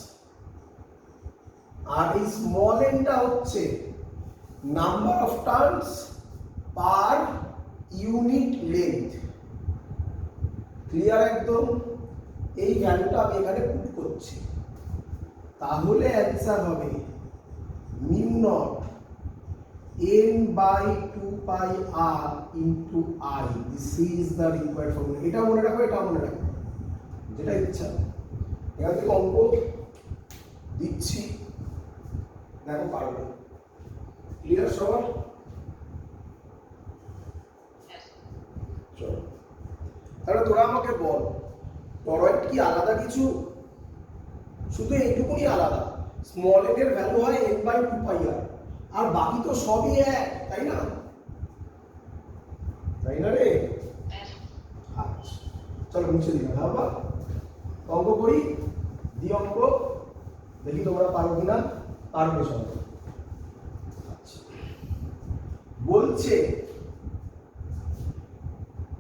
আর এই স্মল এনটা হচ্ছে number of turns per unit length. Clear একদম? এই ভ্যালুটা আমি এখানে পুট করছি, তাহলে অ্যান্সার হবে mu not n by 2 pi r into I. This is the required formula. এটা মনে রাখো, এটা মনে রাখো, যেটা ইচ্ছা। এখান থেকে অঙ্ক দিচ্ছি, দেখো পারবে। ক্লিয়ার সবার? চলো তাহলে তোরা আমাকে বল, টরয়েড কি আলাদা কিছু? শুধু এইটুকুই আলাদা, স্মল এন এর ভ্যালু হয় n by 2 pi r, আর বাকি তো সবই এক, তাই না? তাই না রে? আচ্ছা চলো মুছে দিলাম। বাবা অঙ্ক করি, দি অঙ্ক দেখি তোমরা পারো কিনা। পারবে সব। আচ্ছা বলছে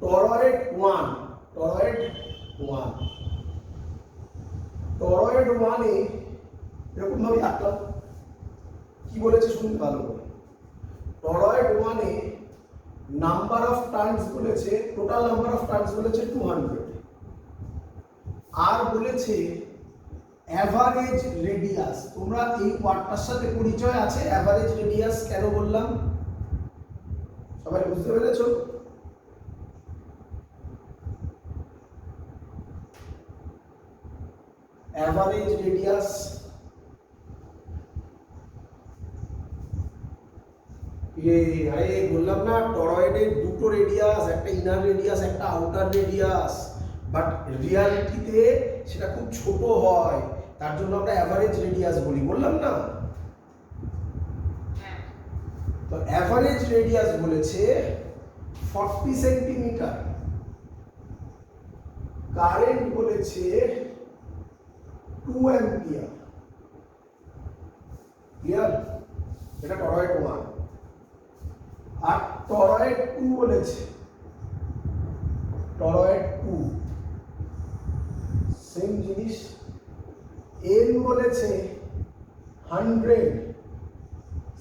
টরয়েড 1, টরয়েড 1, টরয়েড 1 এ এরকম ভাবে আঁকলাম। কি বলেছে শুনতে ভালো করে, toroid 1 A number of turns বলেছে, টোটাল নাম্বার অফ টার্নস বলেছে 200, আর বলেছে অ্যাভারেজ রেডিয়াস। তোমরা এই ওয়ার্ডটার সাথে পরিচয় আছে? অ্যাভারেজ রেডিয়াস কেন বললাম সবাই বুঝতে পেরেছো? অ্যাভারেজ রেডিয়াস আরে বললাম না টরয়েডের দুটো রেডিয়াস, একটা ইনার রেডিয়াস একটা আউটার রেডিয়াস, বাট রিয়ালিটিতে সেটা খুব ছোট হয়, তার জন্য আমরা অ্যাভারেজ রেডিয়াস বলি, বললাম না? তো অ্যাভারেজ রেডিয়াস বলেছে 40 সেন্টিমিটার, কারেন্ট বলেছে 2 অ্যাম্পিয়ার। ক্লিয়ার? এটা টরয়েড 1। আর টরয়েড 2 বলেছে, টরয়েড 2 সেম জিনিস, এন বলেছে 100,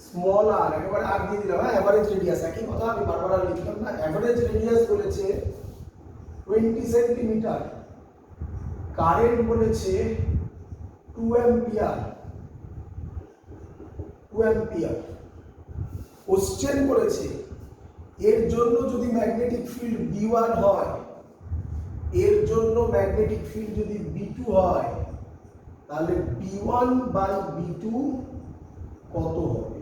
স্মল আর একেবারে আর দিয়ে দিলাম, অ্যাভারেজ রেডিয়াস একই কথা, আমি বারবার আর লিখলাম না। অ্যাভারেজ রেডিয়াস বলেছে 20 সেন্টিমিটার, কারেন্ট বলেছে 2 অ্যাম্পিয়ার, 2 অ্যাম্পিয়ার। কোশ্চেন করেছে এর জন্য যদি ম্যাগনেটিক ফিল্ড B1 হয়, এর জন্য ম্যাগনেটিক ফিল্ড যদি B2 হয়, তাহলে B1 বাই B2 কত হবে?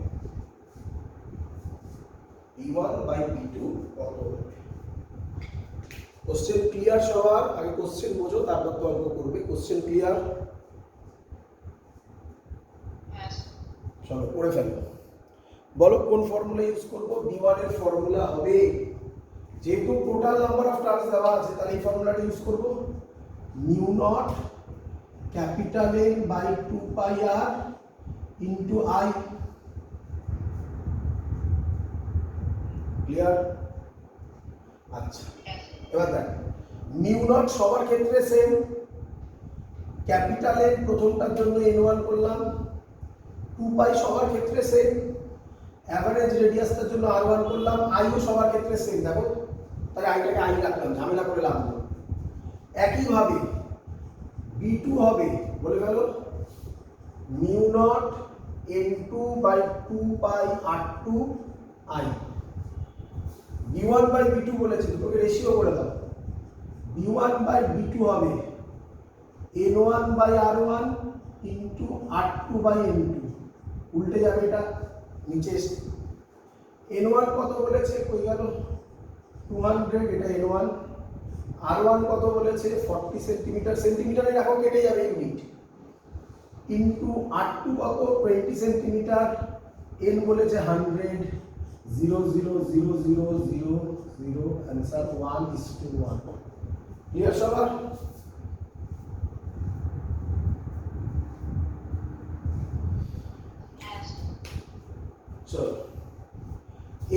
B1 বাই B2 কত হবে? কোশ্চেন ক্লিয়ার সবার? আগে কোশ্চেন বোঝো, তারপর তো অঙ্ক করবে। Question clear? চলো করে ফেলো। বলো কোন ফর্মুলা ইউজ করব? B1 এর ফর্মুলা হবে, যেহেতু টোটাল নাম্বার অফ টার্নস দেওয়া আছে তাহলে এই ফর্মুলাটা ইউজ করব, mu naught capital N by 2 pi r into I। Clear? আচ্ছা এবার দেখ, মিউ নট সবার ক্ষেত্রে সেম, ক্যাপিটাল N প্রথমটার জন্য N1 করলাম, 2 পাই সবার ক্ষেত্রে সেম, অ্যাভারেজ রেডিয়াসটার জন্য R1 করলাম, আইও সবার ক্ষেত্রে সেম। দেখো তাহলে আইটাকে আই রাখলাম, ঝামেলা করে লাভ নেই। একইভাবে B2 হবে, বলে ফেলো মিউ নট n2/2πr2i। v1/v2 বলেছে, তোকে রেশিও করে দাও। v1/v2 হবে n1/r1 ইন্টু r2/n2, উল্টে যাবে এটা নিচে এসে। n1 কত বলেছে, কই গেল, 200, এটা n1। r1 কত বলেছে, 40 সেন্টিমিটার, সেন্টিমিটারে রাখো কেটে যাবে ইউনিট, ইন্টু r2 কত, 20 সেন্টিমিটার, n বলেছে 100, 0 0 0 0 0 0, आंसर 1:1। ক্লিয়ার সবার? চলো,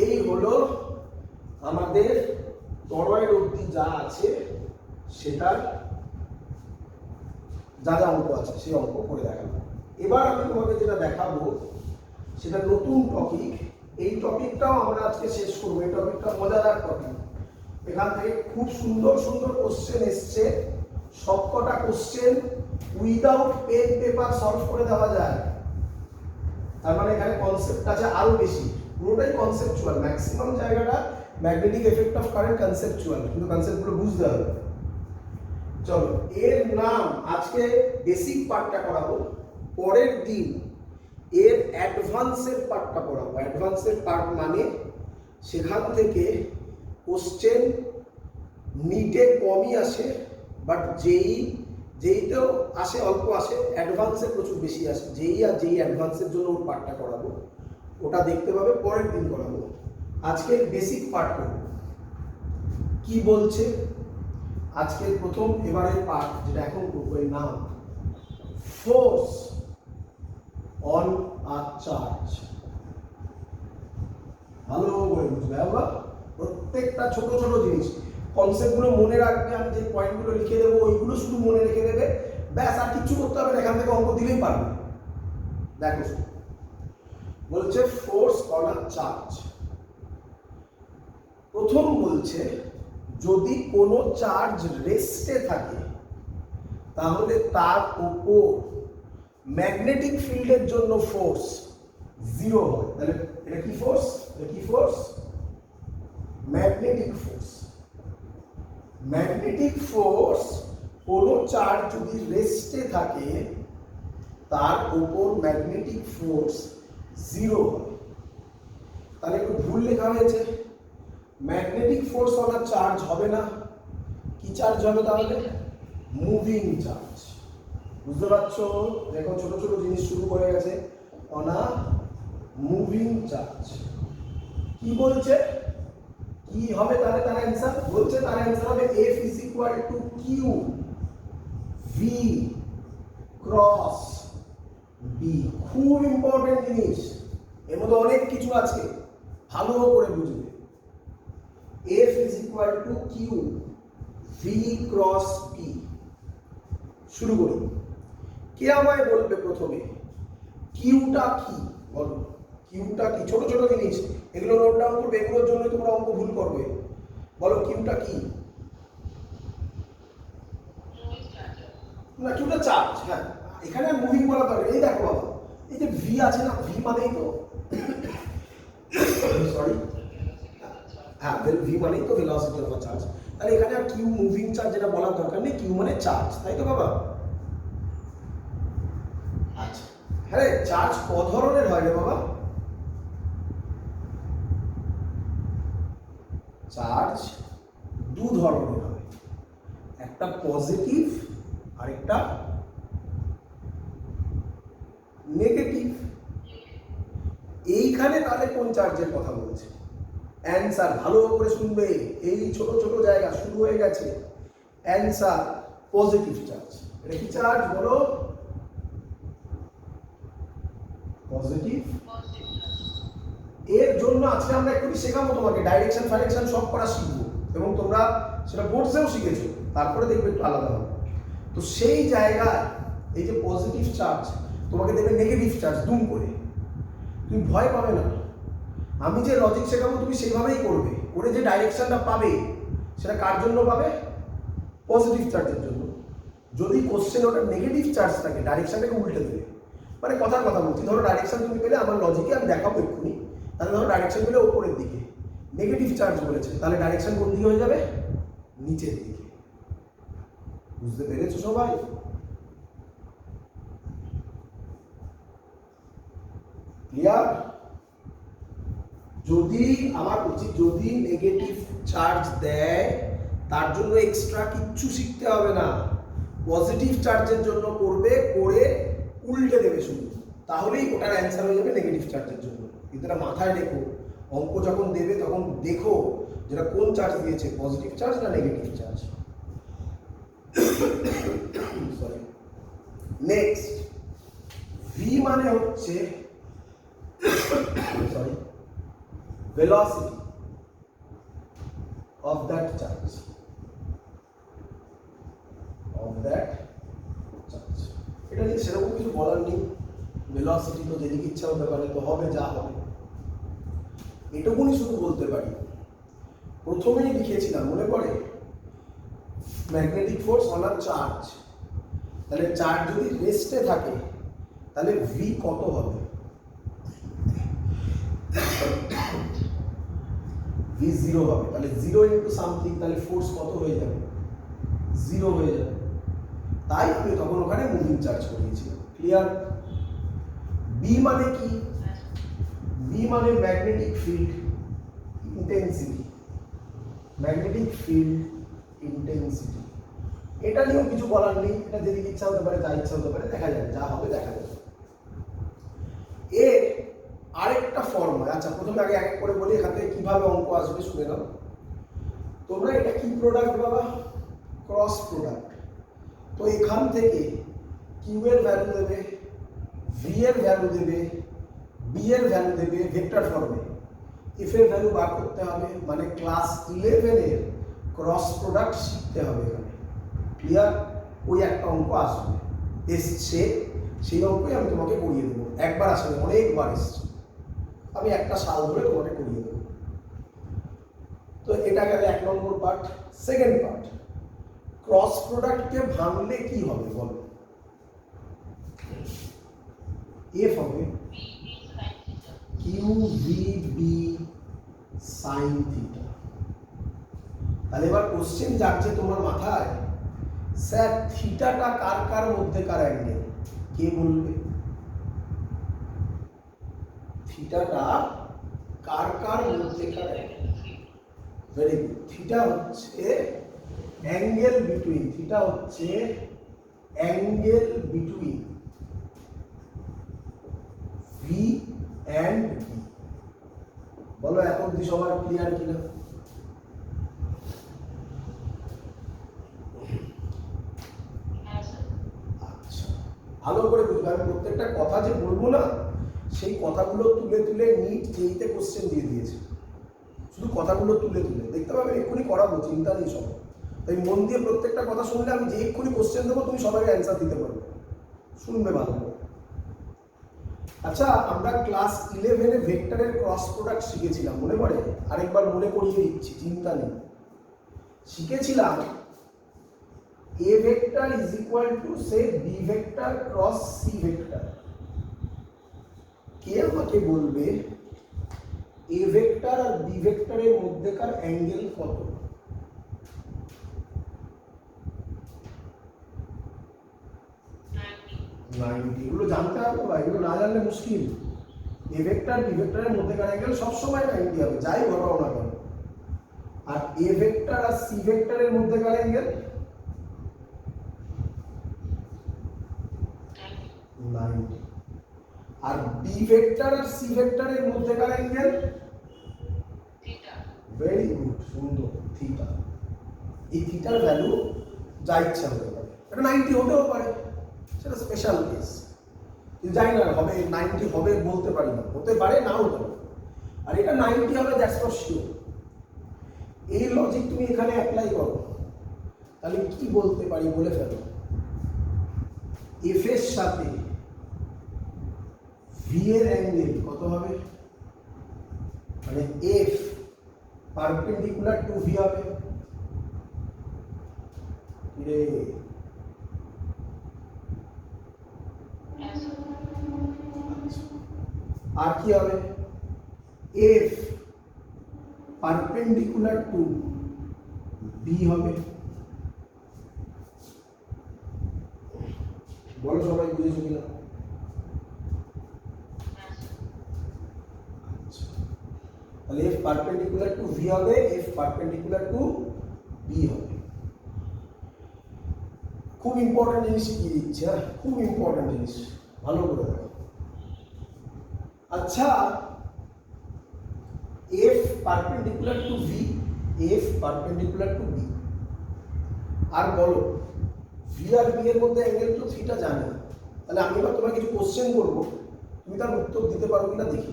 এই হলো আমাদের টরয়েড অবধি যা আছে সেটার যা যা অঙ্ক আছে সেই অঙ্ক করে দেখাবো। এবার আমি তোমাকে যেটা দেখাবো সেটা নতুন টপিক। এই টপিকটাও আমরা আজকে শেষ করবো। এই টপিকটা মজাদার টপিক, এখান থেকে খুব সুন্দর সুন্দর কোশ্চেন এসছে। সবকটা question without pen paper solve করে দেওয়া যায়। তার মানে এখানে কনসেপ্ট আছে আরো বেশি, পুরোটাই কনসেপচুয়াল। ম্যাক্সিমাম জায়গাটা magnetic effect of current conceptual, কিন্তু কনসেপ্টগুলো বুঝতে হবে। চলো, এর নাম আজকে বেসিক পার্টটা করাবো, পরের দিন এর অ্যাডভান্সের পার্টটা পড়াবো। অ্যাডভান্সের পার্ট মানে সেখান থেকে কোশ্চেন নিটে কমই আসে, বাট যেইতেও আসে অল্প আসে, অ্যাডভান্সে প্রচুর বেশি আসে। আর অ্যাডভান্সের জন্য ওর পার্টটা করাবো, ওটা দেখতে পাবে পরের দিন করাবো। আজকে বেসিক পার্ট করব। কি বলছে আজকের প্রথম এবারের পার্ট যেটা এখন করবো, এর নাম ফোর্স অন আ চার্জ। ভালো করে বুঝবে বাবা, প্রত্যেকটা ছোট ছোট জিনিস কনসেপ্টগুলো মনে রাখবে। আমি যে পয়েন্টগুলো লিখে দেবো ওইগুলো শুধু মনে রেখে দেবে, ব্যাস, আর কিছু করতে হবে না, এখান থেকে অঙ্ক দিলেই পারবে। দেখো, বলছে ফোর্স অন আ চার্জ। প্রথম বলছে যদি কোনো চার্জ রেস্টে থাকে তাহলে তার উপর ম্যাগনেটিক ফিল্ডের জন্য ফোর্স 0 হয়। তাহলে এটা কি ফোর্স? এটা কি force? Magnetic force. Magnetic force কোনো চার্জ যদি রেস্টে থাকে তার উপর ম্যাগনেটিক ফোর্স 0 হয়। তাহলে একটু ভুল লেখা হয়েছে, magnetic force on a charge হবে না, কি চার্জ হবে তাহলে? Moving charge. বুঝতে পারছো? দেখো ছোট ছোট জিনিস শুরু করে গেছে। On a moving charge. কি বলছে, কি হবে তাহলে তার অ্যান্সার? বলছে তার অ্যান্সার হবে F is equal to Q V cross B। খুব ইম্পর্টেন্ট জিনিস, এর মধ্যে অনেক কিছু আছে, ভালো করে বুঝবে। F is equal to Q V cross B। শুরু করি। কে আমায় বলবে প্রথমে কিউটা কি? বলো কিউটা কি? ছোট ছোট জিনিস, এগুলো নোট ডাউন করবে, এগুলোর জন্য তোমরা অঙ্ক ভুল করবে। বলো কিউটা কি? না, কিউটা চার্জ। হ্যাঁ, এখানে মুভিং বলা দরকার। এই দেখো বাবা, এই যে ভি আছে না, ভি মানেই তো সরি, হ্যাঁ, ভি মানেই তো ভেলোসিটি অফ চার্জ। তাহলে এখানে আর কিউ মুভিং চার্জ যেটা বলার দরকার নেই, কিউ মানে চার্জ, তাই তো বাবা? আচ্ছা, হ্যাঁ, চার্জ ক ধরনের হয় রে বাবা? চার্জ দু ধরনের হয়, একটা পজিটিভ আর একটা নেগেটিভ। এইখানে তাহলে কোন চার্জের কথা বলছে? অ্যান্সার ভালো করে শুনবে, এই ছোট ছোট জায়গা শুরু হয়ে গেছে। Answer positive charge. এটা কি চার্জ বলো? পজিটিভ। এর জন্য আজকে আমরা একটু শেখাবো তোমাকে, ডাইরেকশন ফাইরেকশন সব করা শিখবো, এবং তোমরা সেটা বোর্ডসেও শিখেছো, তারপরে দেখবে একটু আলাদা হবে। তো সেই জায়গায় এই যে পজিটিভ চার্জ তোমাকে দেবে নেগেটিভ চার্জ দুম করে, তুমি ভয় পাবে না। আমি যে লজিক শেখাবো তুমি সেইভাবেই করবে, করে যে ডাইরেকশনটা পাবে সেটা কার জন্য পাবে? পজিটিভ চার্জের জন্য। যদি কোশ্চেন ওটা নেগেটিভ চার্জ থাকে, ডাইরেকশনটাকে উল্টে দেবে। মানে কথার কথা বলছি, ধরো ডাইরেকশন তুমি পেলে, আমার লজিকে আমি দেখাবো এক্ষুনি, তাহলে ধরো ডাইরেকশন পেলে উপরের দিকে, নেগেটিভ চার্জ বলেছে, তাহলে ডাইরেকশন কোন দিকে হয়ে যাবে? নিচের দিকে। বুঝতে পেরেছো সবাই? ক্লিয়ার? যদি আমার উচিত, যদি নেগেটিভ চার্জ দেয় তার জন্য এক্সট্রা কিচ্ছু শিখতে হবে না, পজিটিভ চার্জের জন্য করবে, করে উল্টে দেবে শুধু, তাহলেই ওটার অ্যান্সার হয়ে যাবে নেগেটিভ চার্জের জন্য। কিন্তু এটা মাথায় রেখো, অঙ্ক যখন দেবে তখন দেখো যেটা কোন চার্জ দিয়েছে, পজিটিভ চার্জ না negative charge. Sorry. Next, V মানে হচ্ছে sorry velocity of that charge, এটা নিয়ে সেরকম কিছু বলার নেই, ভেলোসিটি তো যেদিকে ইচ্ছা হতে পারে, তো হবে যা হবে, এটুকুনি শুধু বলতে পারি। প্রথমেই লিখেছিলাম মনে পড়ে, magnetic force on a charge, তাহলে চার্জ যদি রেস্টে থাকে তাহলে ভি কত হবে? ভি জিরো হবে, তাহলে জিরো ইন্টু সামথিং, তাহলে ফোর্স কত হয়ে যাবে? জিরো হয়ে যাবে। তাই আমি তখন ওখানে মুভিং চার্জ করিয়েছিলাম। ক্লিয়ার? বি মানে কি? বি মানে magnetic field intensity, magnetic field intensity. এটা নিয়েও কিছু বলার নেই, এটা যেদিকে ইচ্ছা হতে পারে, যা ইচ্ছা হতে পারে, দেখা যাবে, যা হবে দেখা যাবে। এর আরেকটা ফর্ম হয়, আচ্ছা প্রথমে আগে এক এক করে বলি এখান থেকে কিভাবে অঙ্ক আসবে শুনে নাও তোমরা। এটা কি প্রোডাক্ট বাবা? Cross product. তো এখান থেকে কিউ এর ভ্যালু দেবে, ভি এর ভ্যালু দেবে, বি এর ভ্যালু দেবে ভেক্টর ফর্মে, এফ এর ভ্যালু বার করতে হবে, মানে ক্লাস 11 এর ক্রস প্রোডাক্ট শিখতে হবে এখানে। ক্লিয়ার? ওই একটা অঙ্ক আসবে, এসছে, সেই অঙ্কই আমি তোমাকে করিয়ে দেবো। একবার আসলে অনেকবার এসছে, আমি একটা সাল ধরে তোমাকে করিয়ে দেবো। তো এটা গেলে 1 নম্বর পার্ট। সেকেন্ড পার্ট, ক্রস প্রোডাক্টকে ভাঙলে কি হবে বলো? এফ হবে q V B sine theta. তাহলে এবার কোশ্চেন যাচ্ছে তোমার মাথায়, স্যার থিটাটা কার কার মধ্যেকার অ্যাঙ্গেল? কে বলবে? থিটাটা কার কার মধ্যেকার অ্যাঙ্গেল? Very good. থিটা হচ্ছে অ্যাঙ্গেল বিটুইন, থিটা হচ্ছে angle between v and B. বলো এত অবধি সবার ক্লিয়ার কিনা? আচ্ছা, ভালো করে বুঝবে, আমি প্রত্যেকটা কথা যে বলবো না, সেই কথাগুলো তুলে তুলে নিট যেইতে কোশ্চেন দিয়ে দিয়েছে, শুধু কথাগুলো তুলে তুলে দেখতে পাবে, এক্ষুনি করাবো, চিন্তা নেই সব। তাই মন দিয়ে প্রত্যেকটা কথা শুনলে আমি যে এক্ষুনি কোশ্চেন দেবো তুমি সবাইকে অ্যান্সার দিতে পারবে, শুনবে ভালো করে। আচ্ছা, আমরা ক্লাস 11 এ ভেক্টরের ক্রস প্রোডাক্ট শিখেছিলাম, মনে পড়ে? আরেকবার মনে করিয়ে দিচ্ছি, চিন্তা নেই। শিখেছিলাম A vector is equal to say B vector cross C vector. কে আমাকে বলবে এ ভেক্টর আর বি ভেক্টরের মধ্যেকার অ্যাঙ্গেল কত? এগুলো জানতে হবে বা এগুলো না জানলে মুশকিল। এ ভেক্টর বি ভেক্টরের মধ্যেকার অ্যাঙ্গেল সবসময় 90 হবে, যাই ঘটাও না কেন। আর এ ভেক্টর আর সি ভেক্টরের মধ্যেকার অ্যাঙ্গেল 90। আর বি ভেক্টর আর সি ভেক্টরের মধ্যেকার অ্যাঙ্গেল থিটা। ভেরি গুড, সুন্দর, থিটা। এই থিটার ভ্যালু যা ইচ্ছা হতে পারে, এটা 90 হতেও পারে, সেটা স্পেশাল কেস। জানি না হবে 90 হবে বলতে পারি না, হতে পারে নাও হতে পারে। আর এটা 90 হবে দ্যাটস ফর শিওর। এই লজিক তুমি এখানে অ্যাপ্লাই করো, তাহলে কি বলতে পারি বলে ফেলো। এফ এর সাথে ভি এর অ্যাঙ্গেল কত হবে? মানে এফ পারপেন্ডিকুলার টু ভি হবে। আর কি হবে এফ পারপেন্ডিকুলার টু বি হবে। বলো সবাই বুঝেছো কিনা? তাহলে এফ পারপেন্ডিকুলার টু ভি হবে, এফ পারপেন্ডিকুলার টু বি হবে। খুব ইম্পর্টেন্ট জিনিস কি দিচ্ছে, হ্যাঁ খুব ইম্পর্টেন্ট জিনিস, ভালো করে দেখো। আচ্ছা F perpendicular to V, F perpendicular to B, আর বলো ভি আর বি এর মধ্যে অ্যাঙ্গেল তো থিটা জানি। তাহলে আমি এবার তোমাকে কিছু কোশ্চেন করবো, তুমি তার উত্তর দিতে পারো কিনা দেখি।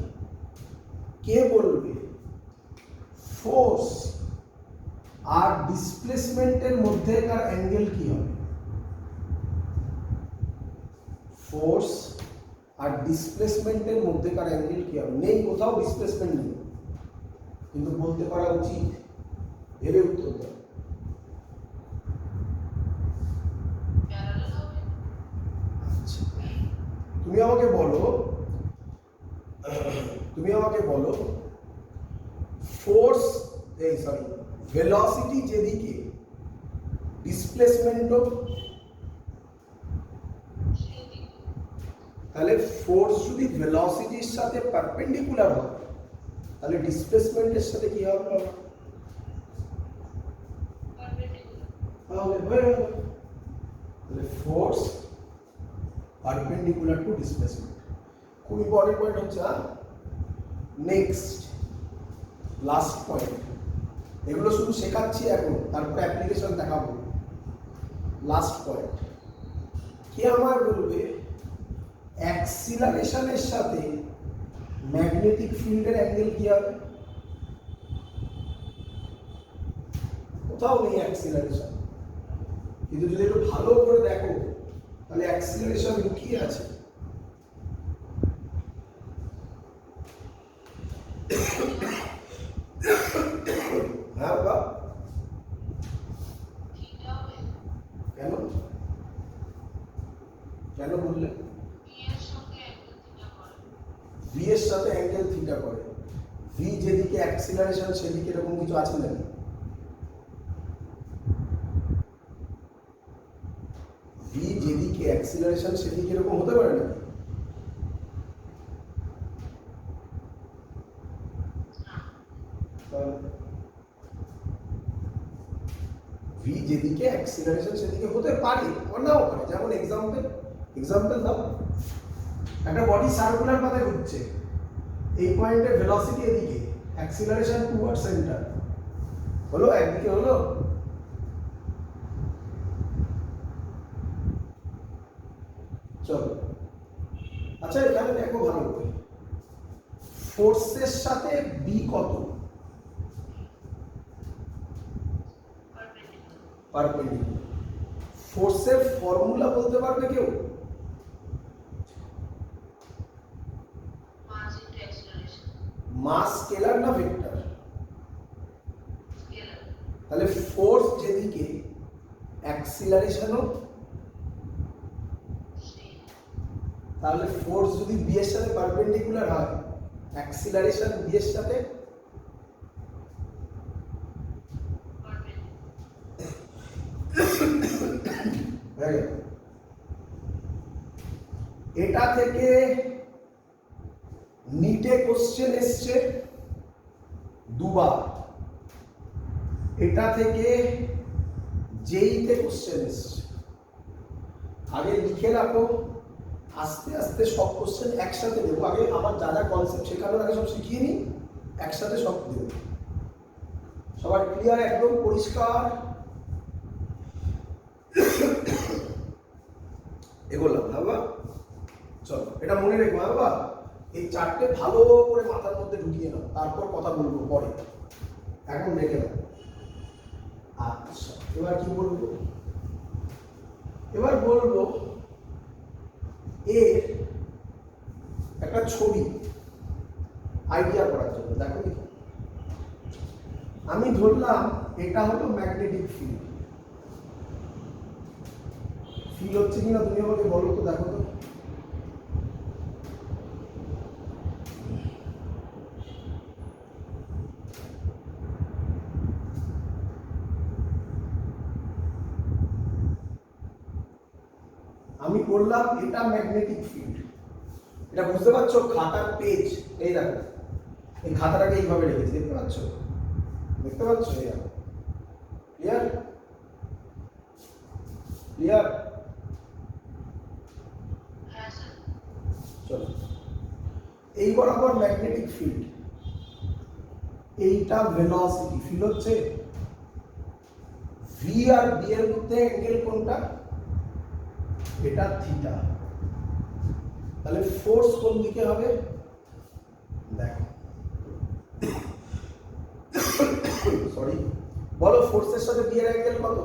কে বলবে ফোর্স আর ডিসপ্লেসমেন্টের মধ্যেকার অ্যাঙ্গেল কি হবে? ফোর্স আর ডিসপ্লেসমেন্টের মধ্যেকার অ্যাঙ্গেল কি হবে? নেই কোথাও ডিসপ্লেসমেন্ট নেই, কিন্তু বলতে পারা উচিত, ভেবে উত্তর দাও। আচ্ছা তুমি আমাকে বলো ফোর্স ভেলোসিটি যেদিকে ডিসপ্লেসমেন্টও, তাহলে ফোর্স যদি ভেলোসিটির সাথে পারপেন্ডিকুলার হয় তাহলে ডিসপ্লেসমেন্টের সাথে কি হবে? তাহলে হয়ে গেল, তাহলে ফোর্স পারপেন্ডিকুলার টু ডিসপ্লেসমেন্ট। খুব ইম্পর্টেন্ট পয়েন্ট হচ্ছে। নেক্সট লাস্ট পয়েন্ট, এগুলো শুধু শেখাচ্ছি এখন, তারপরে অ্যাপ্লিকেশন দেখাবো। লাস্ট পয়েন্ট, কে আমার বলবে অ্যাক্সিলারেশনের সাথে ম্যাগনেটিক ফিল্ডের অ্যাঙ্গেল কি হবে? কোথাও নেই অ্যাক্সিলারেশন, কিন্তু যদি একটু ভালো করে দেখো তাহলে অ্যাক্সিলারেশন লুকিয়ে আছে। হ্যাঁ বাবা, কেন কেন বললে? ভি এর সাথে অ্যাঙ্গেল থিটা করে। ভি যেদিকে অ্যাক্সিলারেশন সেদিকে এরকম কিছু আছে নাকি? ভি যেদিকে অ্যাক্সিলারেশন সেদিকে এরকম হতে পারে না? ভি যেদিকে অ্যাক্সিলারেশন সেদিকে হতে পারে, আবার নাও পারে। যেমন এক্সাম্পল দাও। একটা বডি সার্কুলার পাথে ঘুরছে, এই পয়েন্টে ভেলোসিটি এদিকে, অ্যাক্সিলারেশন টুয়ার্ড সেন্টার, হলো একদিকে হলো। চলো আচ্ছা এখানে দেখো ভালো করে, ফোর্সের সাথে বি কত? পারপেন্ডিকুলার। ফোর্সের ফর্মুলা বলতে পারবে কেউ? মাস স্কেলার না ভেক্টর? তাহলে ফোর্স যেদিকে অ্যাক্সিলারেশনও, তাহলে ফোর্স যদি বি এর সাথে পারপেন্ডিকুলার হয়, অ্যাক্সিলারেশন বি এর সাথে এটা থেকে নিটে কোশ্চেন এসছে দুবার, এটা থেকে জেইতে কোশ্চেন এসছে। আগে লিখে রাখো, আস্তে আস্তে সব কোশ্চেন একসাথে দেবো। আগে আমার যা যা কনসেপ্ট শেখানোর আগে সব শিখিয়ে নিই, একসাথে সব দেবো। সবার ক্লিয়ার, একদম পরিষ্কার? এগোলাম বাবা, চলো এটা মনে রেখো বাবা, এই চারটে ভালো করে মাথার মধ্যে ঢুকিয়ে নাও, তারপর কথা বলবো পরে, এখন রেখে নাও। আচ্ছা এবার কি বলবো? এবার বলবো এর একটা ছবি আইডিয়া করার জন্য। দেখো আমি ধরলাম এটা হলো ম্যাগনেটিক ফিল্ড। ফিল হচ্ছে কিনা তুমি আমাকে বলো তো, দেখো তো। বললাম এটা ম্যাগনেটিক ফিল্ড। এটা বুঝতে পারছো? খাতার পেজ, এই দেখো, এই খাতাটাকে এইভাবে রেখেছি, দেখতে পাচ্ছ? দেখতে পাচ্ছ? এই দেখো, ক্লিয়ার? ক্লিয়ার? চলো, এই বরাবর ম্যাগনেটিক ফিল্ড, এইটা ভেলোসিটি। ফিল হচ্ছে? ভি আর বি এর মধ্যে অ্যাঙ্গেল কোনটা? এটা থিটা। তাহলে ফোর্স কোন দিকে হবে? দেখো, সরি, বলো ফোর্সের সাথে বি এর অ্যাঙ্গেল কত?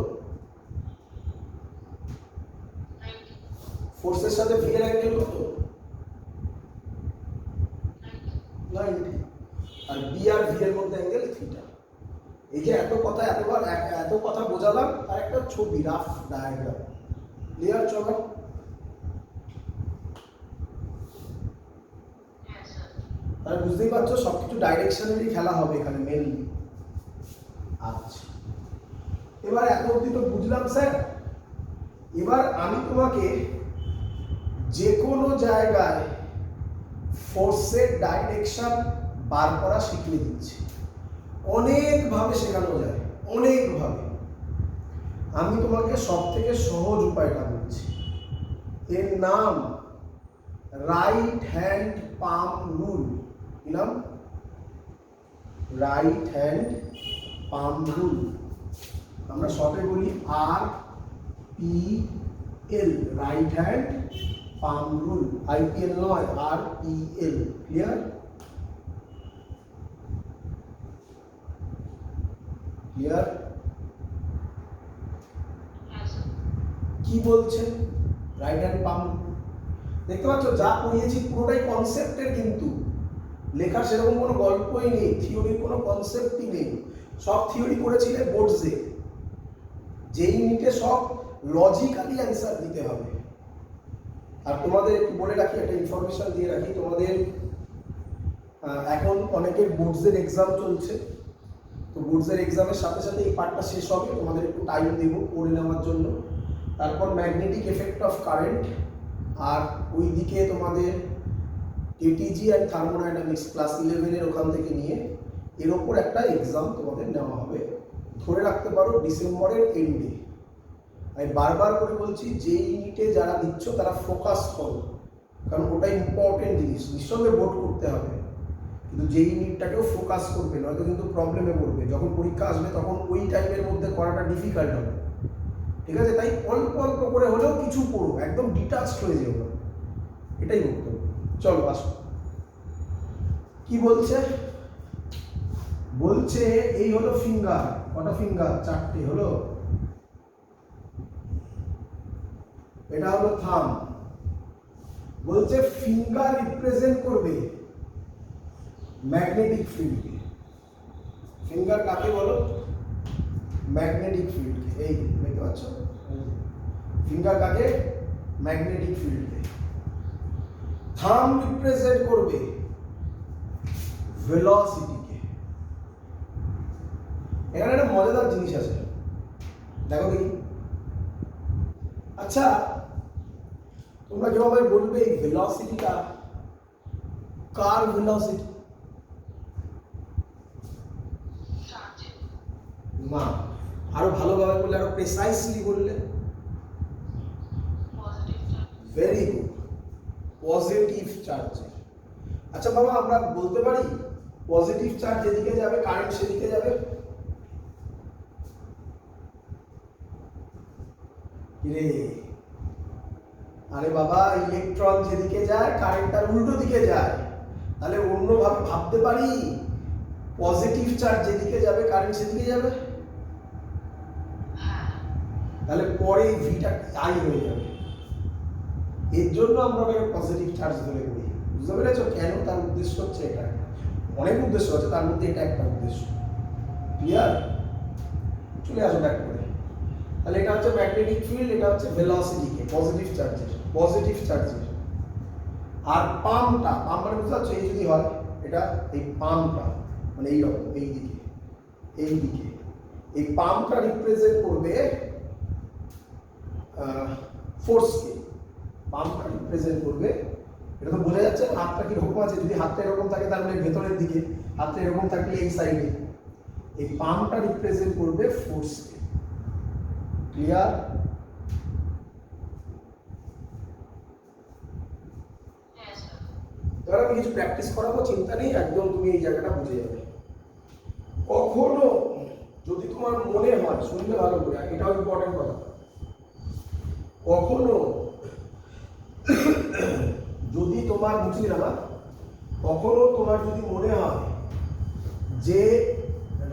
ফোর্সের সাথে ভি এর অ্যাঙ্গেল কত? 90। আর বি আর ভি এর মধ্যে অ্যাঙ্গেল থিটা। এই যে এত কথা, এত কথা বোঝালাম, আর একটা ছবি, রাফ ডায়াগ্রাম। ক্লিয়ার? চলো, তাহলে বুঝতেই পারছো সবকিছু ডাইরেকশনেরই খেলা হবে এখানে মেনলি। আচ্ছা, এবার এত অবধি তো বুঝলাম স্যার। এবার আমি তোমাকে যে কোনো জায়গায় ফোর্সের ডাইরেকশন বার করা শিখিয়ে দিচ্ছি। অনেকভাবে শেখানো যায়, অনেকভাবে। আমি তোমাকে সব থেকে সহজ উপায়টা বলছি, এর নাম রাইট হ্যান্ড পাম রুল। কি নাম? রাইট হ্যান্ড পাম রুল। আমরা শর্টে বলি RPL, রাইট হ্যান্ড পাম রুল। IPL নয়, RPL। ক্লিয়ার? ক্লিয়ার? কি বলছে রাইট হ্যান্ড পাম? দেখতে পাচ্ছ যা পড়িয়েছি পুরোটাই কনসেপ্টের, কিন্তু লেখার সেরকম কোনো গল্পই নেই, থিওরির কোনো কনসেপ্টই নেই। সব থিওরি করেছিলে বোর্ডসে, যে ইউনিটে সব লজিক্যালি অ্যান্সার দিতে হবে। আর তোমাদের একটু বলে রাখি, একটা ইনফরমেশন দিয়ে রাখি, তোমাদের এখন অনেকের বোর্ডসের এক্সাম চলছে, তো বোর্ডসের এক্সামের সাথে সাথে এই পার্টটা শেষ হবে, তোমাদের একটু টাইম দেবো পড়ে নেওয়ার জন্য। তারপর ম্যাগনেটিক এফেক্ট অফ কারেন্ট, আর ওইদিকে তোমাদের কেটিজি আর থার্মোডাইনামিক্স ক্লাস 11-এর ওখান থেকে নিয়ে এর ওপর একটা এক্সাম তোমাদের নেওয়া হবে। ধরে রাখতে পারো ডিসেম্বরের এন্ডে। আমি বারবার করে বলছি, যে ইউনিটে যারা দিচ্ছ তারা ফোকাস করো, কারণ ওটা ইম্পর্টেন্ট জিনিস। নিঃসন্দেহে বোর্ড করতে হবে, কিন্তু যে ইউনিটটাকেও ফোকাস করবে, নয়তো কিন্তু প্রবলেমে পড়বে। যখন পরীক্ষা আসবে তখন ওই টাইমের মধ্যে করাটা ডিফিকাল্ট হবে। ঠিক আছে? তাই অল্প অল্প করে হলেও কিছু পড়ো, একদম ডিটাচড হয়ে যেও না, এটাই বক্তব্য। চলো আসো, কি বলছে? বলছে এই হলো ফিঙ্গার। কটা ফিঙ্গার? 4টে হলো। এটা হলো থাম। বলছে ফিঙ্গার রিপ্রেজেন্ট করবে ম্যাগনেটিক ফিল্ডকে। ফিঙ্গার কাকে বলো? ম্যাগনেটিক ফিল্ডকে। এই দেখতে পাচ্ছ, ফিঙ্গার কাকে? ম্যাগনেটিক ফিল্ডকে। থাম রিপ্রেজেন্ট করবে ভেলোসিটিকে। এখানে একটা মজাদার জিনিস আছে, দেখো দেখি। আচ্ছা, তোমরা যেভাবে বলবে এই ভেলোসিটিটা কার ভেলোসিটি? না, আরো ভালোভাবে বললে, আরো প্রেসাইসলি বললে। ভেরি গুড, পজিটিভ চার্জে। আচ্ছা বাবা, আমরা বলতে পারি পজিটিভ চার্জ যেদিকে যাবে কারেন্ট সেদিকে যাবে? রে আরে বাবা, ইলেকট্রন যেদিকে যায় কারেন্ট তার উল্টো দিকে যায়। তাহলে অন্যভাবে ভাবতে পারি, পজিটিভ চার্জ যেদিকে যাবে কারেন্ট সেদিকে যাবে। তাহলে পরে ভিটা আই হয়ে যাবে। এর জন্য আমরা ওটাকে পজিটিভ চার্জ ধরে করি। বুঝতে পেরেছো কেন? তার উদ্দেশ্য হচ্ছে এটা। অনেক উদ্দেশ্য আছে, তার মধ্যে এটা একটা উদ্দেশ্য। ক্লিয়ার? চলে আসো ব্যাক করে। তাহলে এটা হচ্ছে ম্যাগনেটিক ফিল্ড, এটা হচ্ছে ভেলোসিটিকে, পজিটিভ চার্জের, পজিটিভ চার্জের। আর পাম্পটা, পাম্প মানে বুঝতে পারছো, এই যদি হয় এটা, এই পাম্পটা মানে এইরকম, এই দিকে, এই দিকে, এই পাম্পটা রিপ্রেজেন্ট করবে ফোর্সকে। পাম্পটা রিপ্রেজেন্ট করবে, এটা তো বোঝা যাচ্ছে না হাতটা কিরকম আছে। যদি হাতটা এরকম থাকে তার মানে ভেতরের দিকে, হাতটা এরকম থাকলে এই সাইডে। এই পাম্পটা রিপ্রেজেন্ট করবে ফোর্সকে। ক্লিয়ার? এবার আমি কিছু প্র্যাকটিস করাবো, চিন্তা নেই, একদম তুমি এই জায়গাটা বুঝে যাবে। কখনো যদি তোমার মনে হয়, শুনলে ভালো করে, এটাও ইম্পর্টেন্ট কথা, কখনো যদি তোমার বুঝলি না, কখনো তোমার যদি মনে হয় যে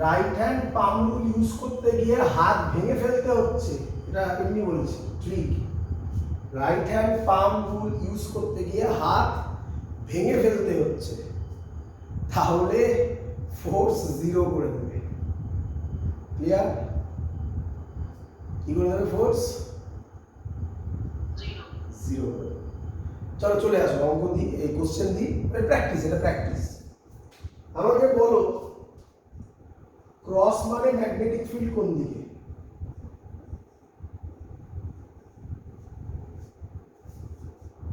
right hand pump rule use করতে গিয়ে হাত ভেঙে ফেলতে হচ্ছে, এটা এমনি বলেছি trick, right hand pump rule use করতে গিয়ে হাত ভেঙে ফেলতে হচ্ছে, তাহলে ফোর্স 0 করে দেবে। ক্লিয়ার? কি করে দেবে? ফোর্স 0 করে দেবে। চলো চলে আসো, অঙ্ক দিই, এই কোশ্চেন দিই, প্র্যাকটিস, এটা প্র্যাকটিস। আমাকে বলো ক্রস মানে ম্যাগনেটিক ফিল্ড কোন দিকে?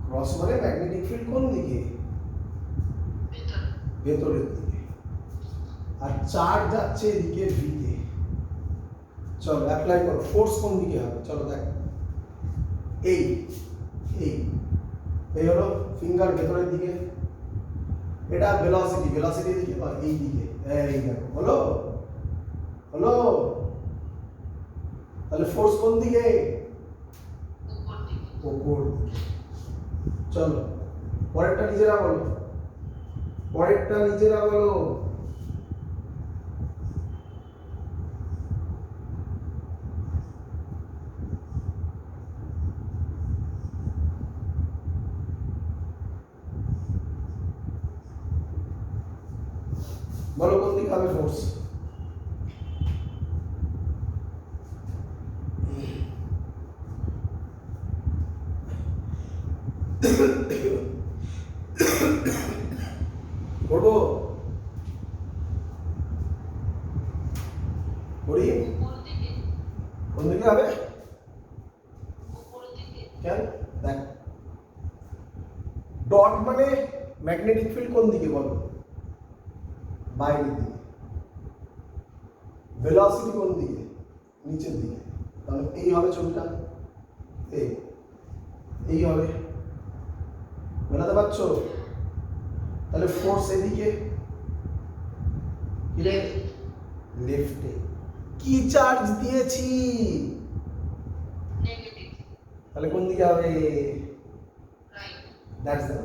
ক্রস মানে ম্যাগনেটিক ফিল্ড কোন দিকে? ভেতরের দিকে। আর চার্জ যাচ্ছে এদিকে ভিতে। চলো অ্যাপ্লাই করো, ফোর্স কোন দিকে হবে? চলো দেখ, এই এই এই হলো ফিঙ্গার ভেতরের দিকে, এটা ভেলোসিটি, ভেলোসিটির দিকে বা এই দিকে, এই দেখো হলো হলো। তাহলে ফোর্স কোন দিকে? উপর দিকে। চলো পরেরটা নিজেরা বলো, পরেরটা নিজেরা বলো। বলো কোন দিকে হবে ফোর্স? করবো করি? কোন দিকে হবে? কেন? দেখ, ডট মানে ম্যাগনেটিক ফিল্ড কোন দিকে বলো? বাইরের দিকে। ভেলোসিটি কোন দিকে? নিচের দিকে। তাহলে এই হবে ছবিটা, এই হবে, মেলাতে পারছো? তাহলে ফোর্স এদিকে, লেফটে। কি চার্জ দিয়েছি? নেগেটিভ। তাহলে কোন দিকে হবে? রাইট। দ্যাটস দ্য,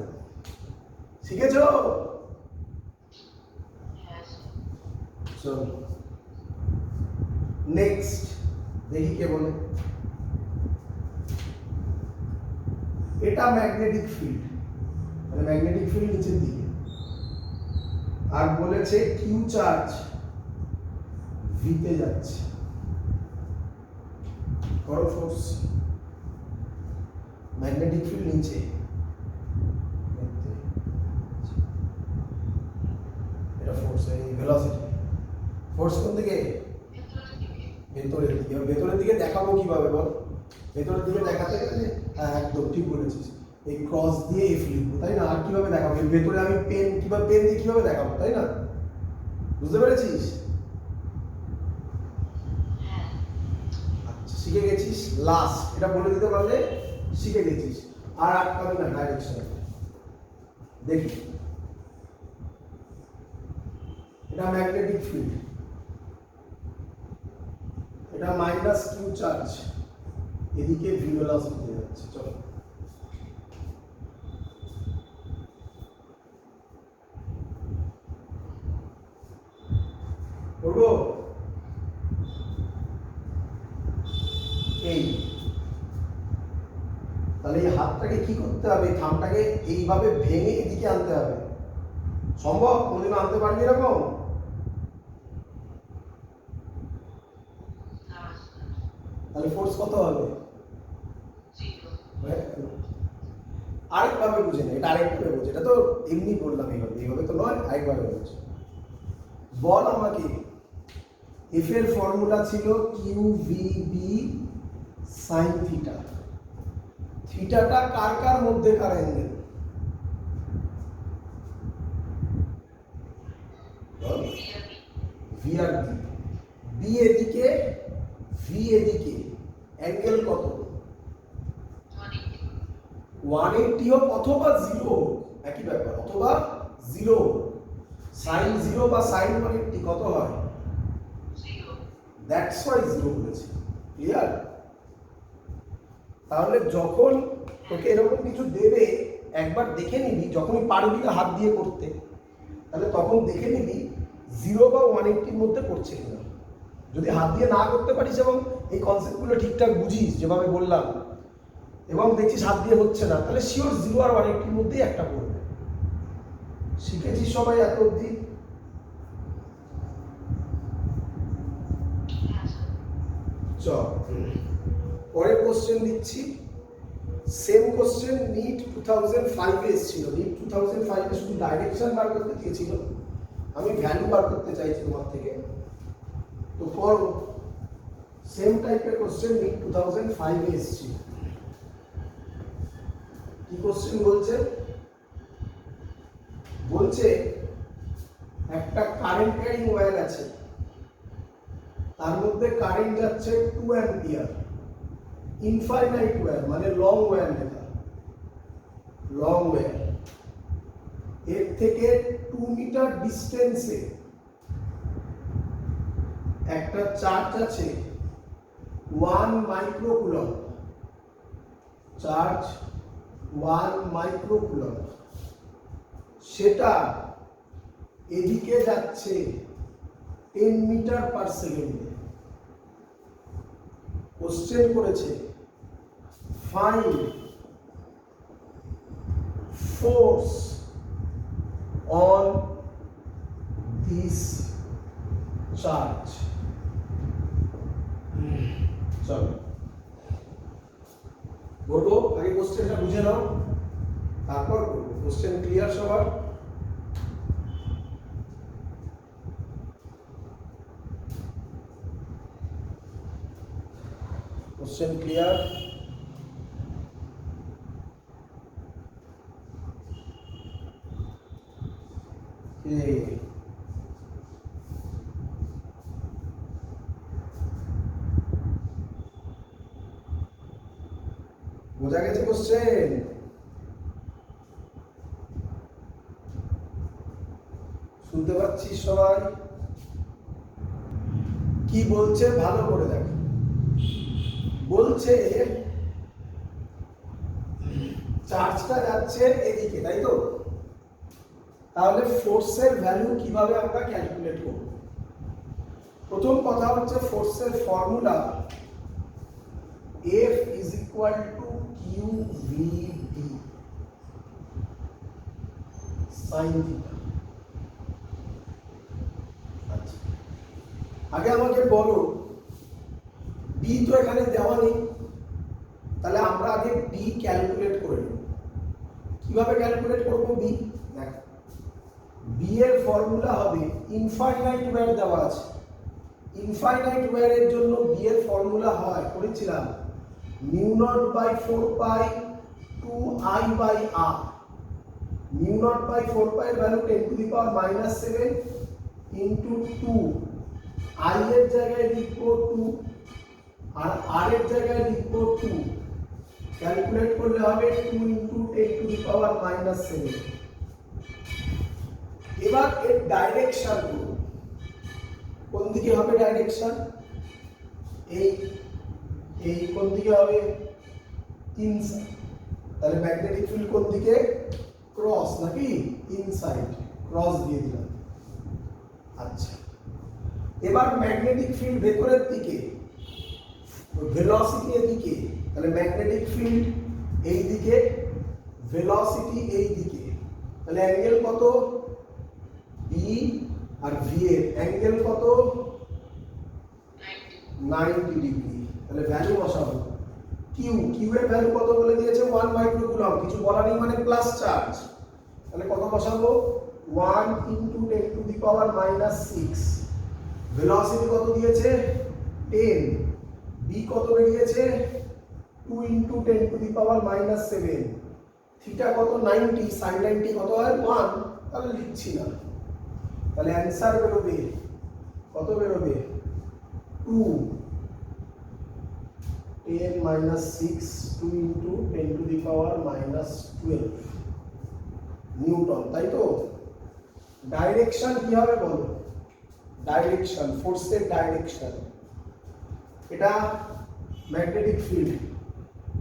শিখেছো? চলো নেক্সট দেখি কে বলে। এটা ম্যাগনেটিক ফিল্ড, মানে ম্যাগনেটিক ফিল্ড নিচের দিকে, আর বলেছে কিউ চার্জ ভিতে যাচ্ছে। করো ফোর্স, ম্যাগনেটিক ফিল্ড নিচে, এটা ফোর্স, এই ভেলোসিটি। ফোর্স কোন দিকে? ভেতরের দিকে। ভেতরের দিকে দেখাবো কিভাবে বল? ভেতরের দিকে দেখাতে গেলে, হ্যাঁ একদম ঠিক বলেছিস, এই ক্রস দিয়ে এফ লিখবো, তাই না? আর কিভাবে দেখাবো? ভেতরে আমি পেন কিভাবে, পেন দিয়ে কিভাবে দেখাবো, তাই না? বুঝতে পেরেছিস? আচ্ছা শিখে গেছিস। লাস্ট এটা বলে দিতে পারলে শিখে গেছিস, আর আটকাবে না ডাইরেকশন। দেখি, এটা ম্যাগনেটিক ফিল্ড, এটা মাইনাস কিউ চার্জ, এদিকে ভি ভেলোসিটি যাচ্ছে। চলো করবো। এই তাহলে এই হাতটাকে কি করতে হবে? থামটাকে এইভাবে ভেঙে এদিকে আনতে হবে। সম্ভব? কোনদিন আনতে পারবি এরকম? তাহলে ফোর্স কত হবে? আরেকভাবে বুঝে না, এটা আরেকভাবে বুঝে, এটা তো এমনি বললাম, এইভাবে এইভাবে তো নয়, আরেকভাবে বুঝে বল আমাকে। এফ এর ফর্মুলা ছিল Q V B sine theta, থিটাটা কার কার মধ্যেকার অ্যাঙ্গেল? ভি আর বি। বি এদিকে, ভি এদিকে, অ্যাঙ্গেল কত? 180 হোক অথবা 0 হোক, একই ব্যাপার, অথবা 0 সাইন 0 বা সাইন 180 কত হয়? 0। দ্যাটস ওয়াই 0 বলেছি। ক্লিয়ার? তাহলে যখন তোকে এরকম কিছু দেবে একবার দেখে নিবি, যখনই পারবি না হাত দিয়ে করতে, তাহলে তখন দেখে নিবি 0 বা 180 মধ্যে পড়ছে কিনা। যদি হাত দিয়ে না করতে পারিস এবং এই কনসেপ্টগুলো ঠিকঠাক বুঝিস যেভাবে বললাম, এবং দেখছিস হাত দিয়ে হচ্ছে না, তাহলে শিওর 0 আর 180 মধ্যেই একটা পড়বে। শিখেছিস সবাই এত অবধি? চল পরের কোশ্চেন দিচ্ছি। সেম কোশ্চেন নিট 2005 এ এসেছিল। নিট 2005 এ শুধু ডাইরেকশন বার করতে দিয়েছিল, আমি ভ্যালু বার করতে চাইছি তোমার থেকে। তো ফর সেম টাইপের কোশ্চেন নিট 2005 এ এসেছিল। কি কোশ্চেন বলছে? বলছে একটা কারেন্ট ক্যারিং ওয়্যার আছে, তার মধ্যে কারেন্ট যাচ্ছে 2 অ্যাম্পিয়ার, ইনফাইনাইট ওয়্যার মানে লং ওয়্যার লেখা, লং ওয়্যার। এর থেকে 2 মিটার ডিস্টেন্সে একটা চার্জ আছে 1 মাইক্রোকুলম্ব, চার্জ 1 মাইক্রোকুলম্ব, সেটা এদিকে যাচ্ছে 10 মিটার পার সেকেন্ডে। কোশ্চেন করেছে find force on this charge. চলো বলবো, আগে কোশ্চেনটা বুঝে নাও, তারপর বলবো। কোশ্চেন ক্লিয়ার সবার? Question clear? বোঝা গেছে কোশ্চেন? শুনতে পাচ্ছিস সবাই? কি বলছে ভালো করে দেখ। বলছে চার্জটা যাচ্ছে এদিকে, তাই তো? তাহলে ফোর্সের ভ্যালু কিভাবে আমরা ক্যালকুলেট করব? প্রথম কথা হচ্ছে ফোর্সের formula F is equal to QVD sin theta। আচ্ছা, আগে আমাকে বলো B তো এখানে দেওয়া নেই, তাহলে আমরা আগে B ক্যালকুলেট করে নেব। কিভাবে ক্যালকুলেট করব B? দেখ, B এর ফর্মুলা হবে, ইনফাইনাইট ওয়্যার দেওয়া আছে, ইনফাইনাইট ওয়্যারের জন্য B এর ফর্মুলা হয়, করেছিলাম, mu naught by 4 pi 2I by R। Mu naught by 4 pi এর value 10 to the power -7 into 2, I এর জায়গায় লিখব 2 আর R এর জায়গায় লিখব 2। ক্যালকুলেট করলে হবে 2 ইনটু 10 টু দি পাওয়ার -7। এবার এর ডাইরেকশন করব। কোন দিকে হবে ডাইরেকশন? এই কোন দিকে হবে? ইনসাইড। তাহলে ম্যাগনেটিক ফিল্ড কোন দিকে? ক্রস নাকি ইনসাইড, ক্রস দিয়ে দিলাম। আচ্ছা, এবার ম্যাগনেটিক ফিল্ড ভেতরের দিকে, ভেলোসিটি এদিকে, তাহলে ম্যাগনেটিক ফিল্ড এই দিকে, ভেলোসিটি এই দিকে, তাহলে অ্যাঙ্গেল কত? B আর V এর অ্যাঙ্গেল কত? 90 ডিগ্রি। তাহলে ভ্যালু বসাবো। কিউ এর ভ্যালু কত বলে দিয়েছে? 1 মাইক্রোকুলম্ব, কিছু বলা নেই মানে প্লাস চার্জ। তাহলে কত বসাবো? 1 into 10 to the power -6। Velocity কত দিয়েছে? 10। B কত বেরিয়েছে? 2 into 10 to the power minus 7, theta কত 90, সাইন 90 কত হয় 1, তাহলে লিখছি না। তাহলে অ্যান্সার বেরোবে কত বেরোবে 2 10 minus 6 2 into 10 to the power minus 12 Newton, তাই তো? ডাইরেকশন কি হবে বলো? ডাইরেকশন, ফোর্সের ডাইরেকশন, এটা ম্যাগনেটিক ফিল্ড,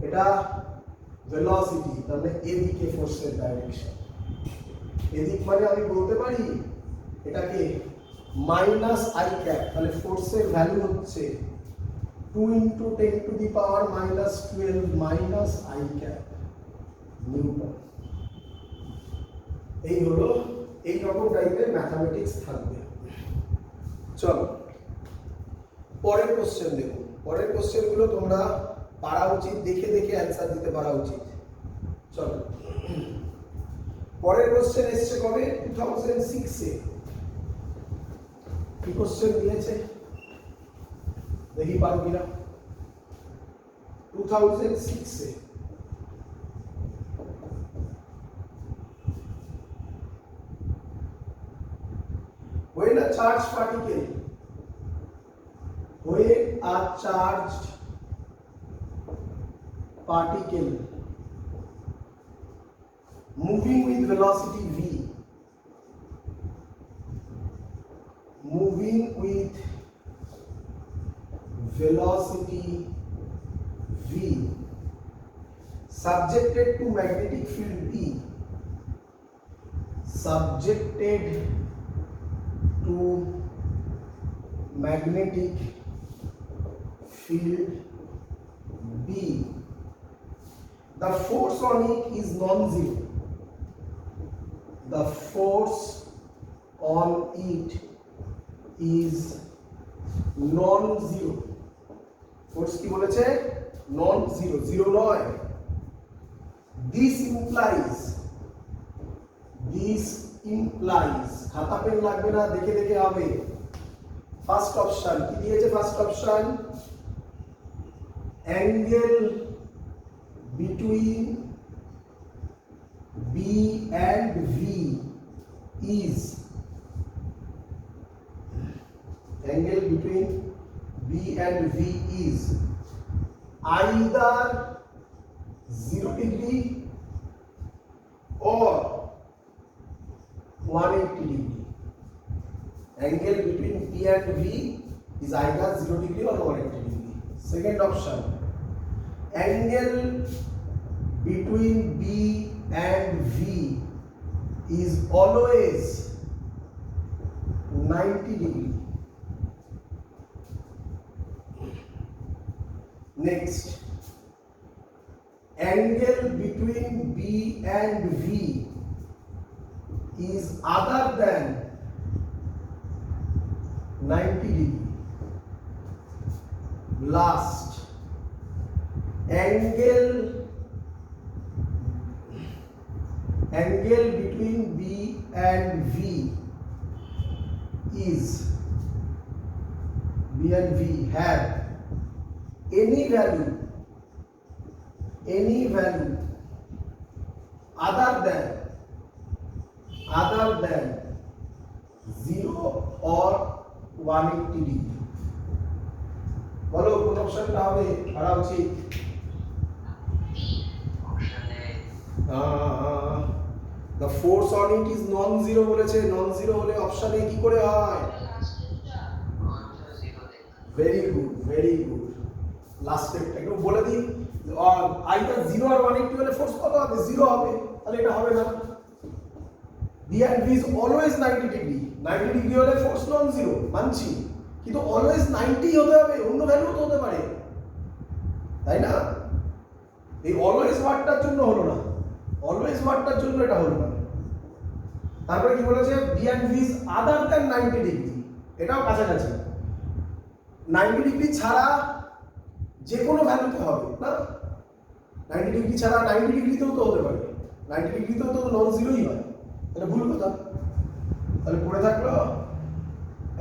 এটা ভেলোসিটি, তাহলে এদিকে ফোর্সের ডাইরেকশন। এদিক মানে আমি বলতে পারি এটাকে মাইনাস আই ক্যাপ, তাহলে ফোর্সের ভ্যালু হচ্ছে 2 into 10 to the power minus 12 minus I cap Newton. এই হলো এই রকম টাইপের ম্যাথমেটিক্স থাকবে। চলো পরের কোশ্চেন দেখো। পরের কোশ্চেনগুলো তোমরা পারা উচিত, দেখে দেখে অ্যান্সার দিতে পারা উচিত। চলো পরের কোশ্চেন এসছে কবে? 2006 এ। কি কোশ্চেন দিয়েছে দেখি পারো কিনা। 2006 এ when a charged particle moving with velocity v, subjected to magnetic field B, the force on it is non-zero. Force কি বলেছে? নন জিরো, জিরো নয়। This implies খাতা পেন লাগবে না, দেখে দেখে হবে। ফার্স্ট অপশন কি দিয়েছে? First option angle between B and V is either 0 degree or 180 degree. Angle between P and V is either 0 degree or 180 degree. Second option, angle between B and V is always 90 degree. Next, angle between B and V is other than 90 degree. Last, angle between B and V have any value other than 0 or 180 degree. বলো কোন অপশনটা হবে পড়া উচিত? The force on it is non-zero বলেছে। non-zero হলে option A কি করে হয়? Very good. লাস্টেরটা একটু বলে দিই, আইদার 0 আর 180 হলে ফোর্স কত হবে? 0 হবে, তাহলে এটা হবে না। B and V is always 90 degree. 90 degree হলে ফোর্স non-zero মানছি, কিন্তু অলওয়েজ 90 হতে হবে, অন্য ভ্যালু তো হতে পারে, তাই না? এই অলওয়েজ ওয়ার্ডটার জন্য হলো না, অলওয়েজ ওয়ার্ডটার জন্য এটা হলো না। তারপরে কি বলেছে? B and V is other than 90 degree, এটাও কাছাকাছি। 90 ডিগ্রি ছাড়া যে কোনো ভ্যালুতে হবে না, 90 ডিগ্রি ছাড়া 90 ডিগ্রিতেও তো হতে পারে, 90 ডিগ্রিতেও তো নন জিরোই হয়, তাহলে ভুল কথা। তাহলে পড়ে থাকলো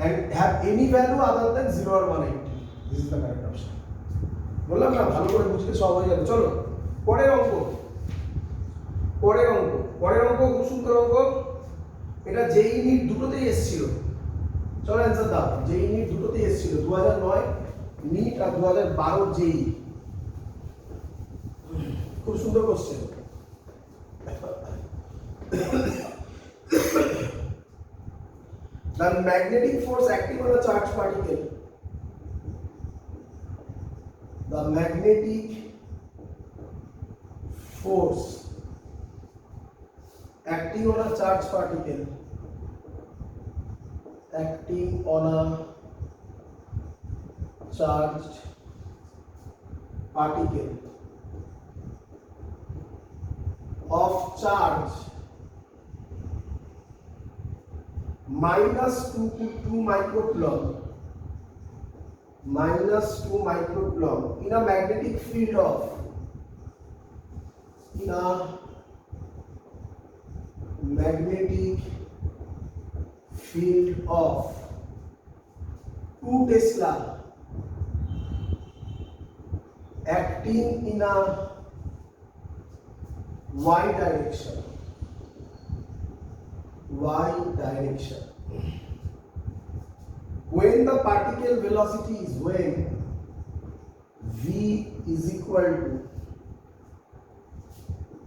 and have any value other than 0 or 180. This is the correct option. বললাম না ভালো করে বুঝতে সব হয়ে যাবে। চলো পরের অঙ্ক খুব সুন্দর অঙ্ক। এটা জেই নিট দুটোতেই এসেছিল। চলো অ্যান্সার দাও। জেই নিট দুটোতেই এসেছিল, 2009 নিট আর 2012 জেই। খুব সুন্দর question. The magnetic force acting on a charged particle. The magnetic force acting on a charged particle. Acting on a charged particle of charge -2 microcoulomb in a magnetic field of 2 Tesla acting in a y direction. When the particle velocity is when v is equal to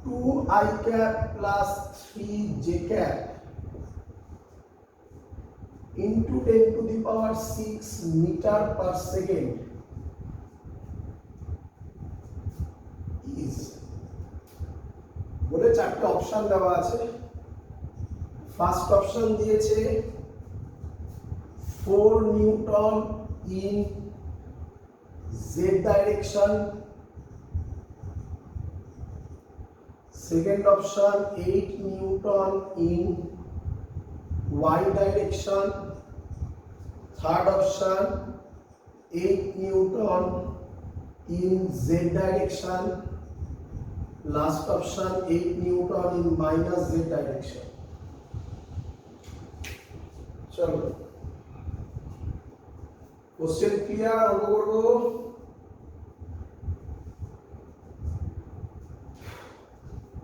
2 I cap plus 3 j cap into 10 to the power 6 meter per second is বলে চারটি option দেওয়া আছে। First option দিয়েছে 4 Newton in z direction, second option 8 Newton in y direction, third option 8 newton in z direction, last option 8 newton in minus z direction. चलो question clear অঙ্ক করব।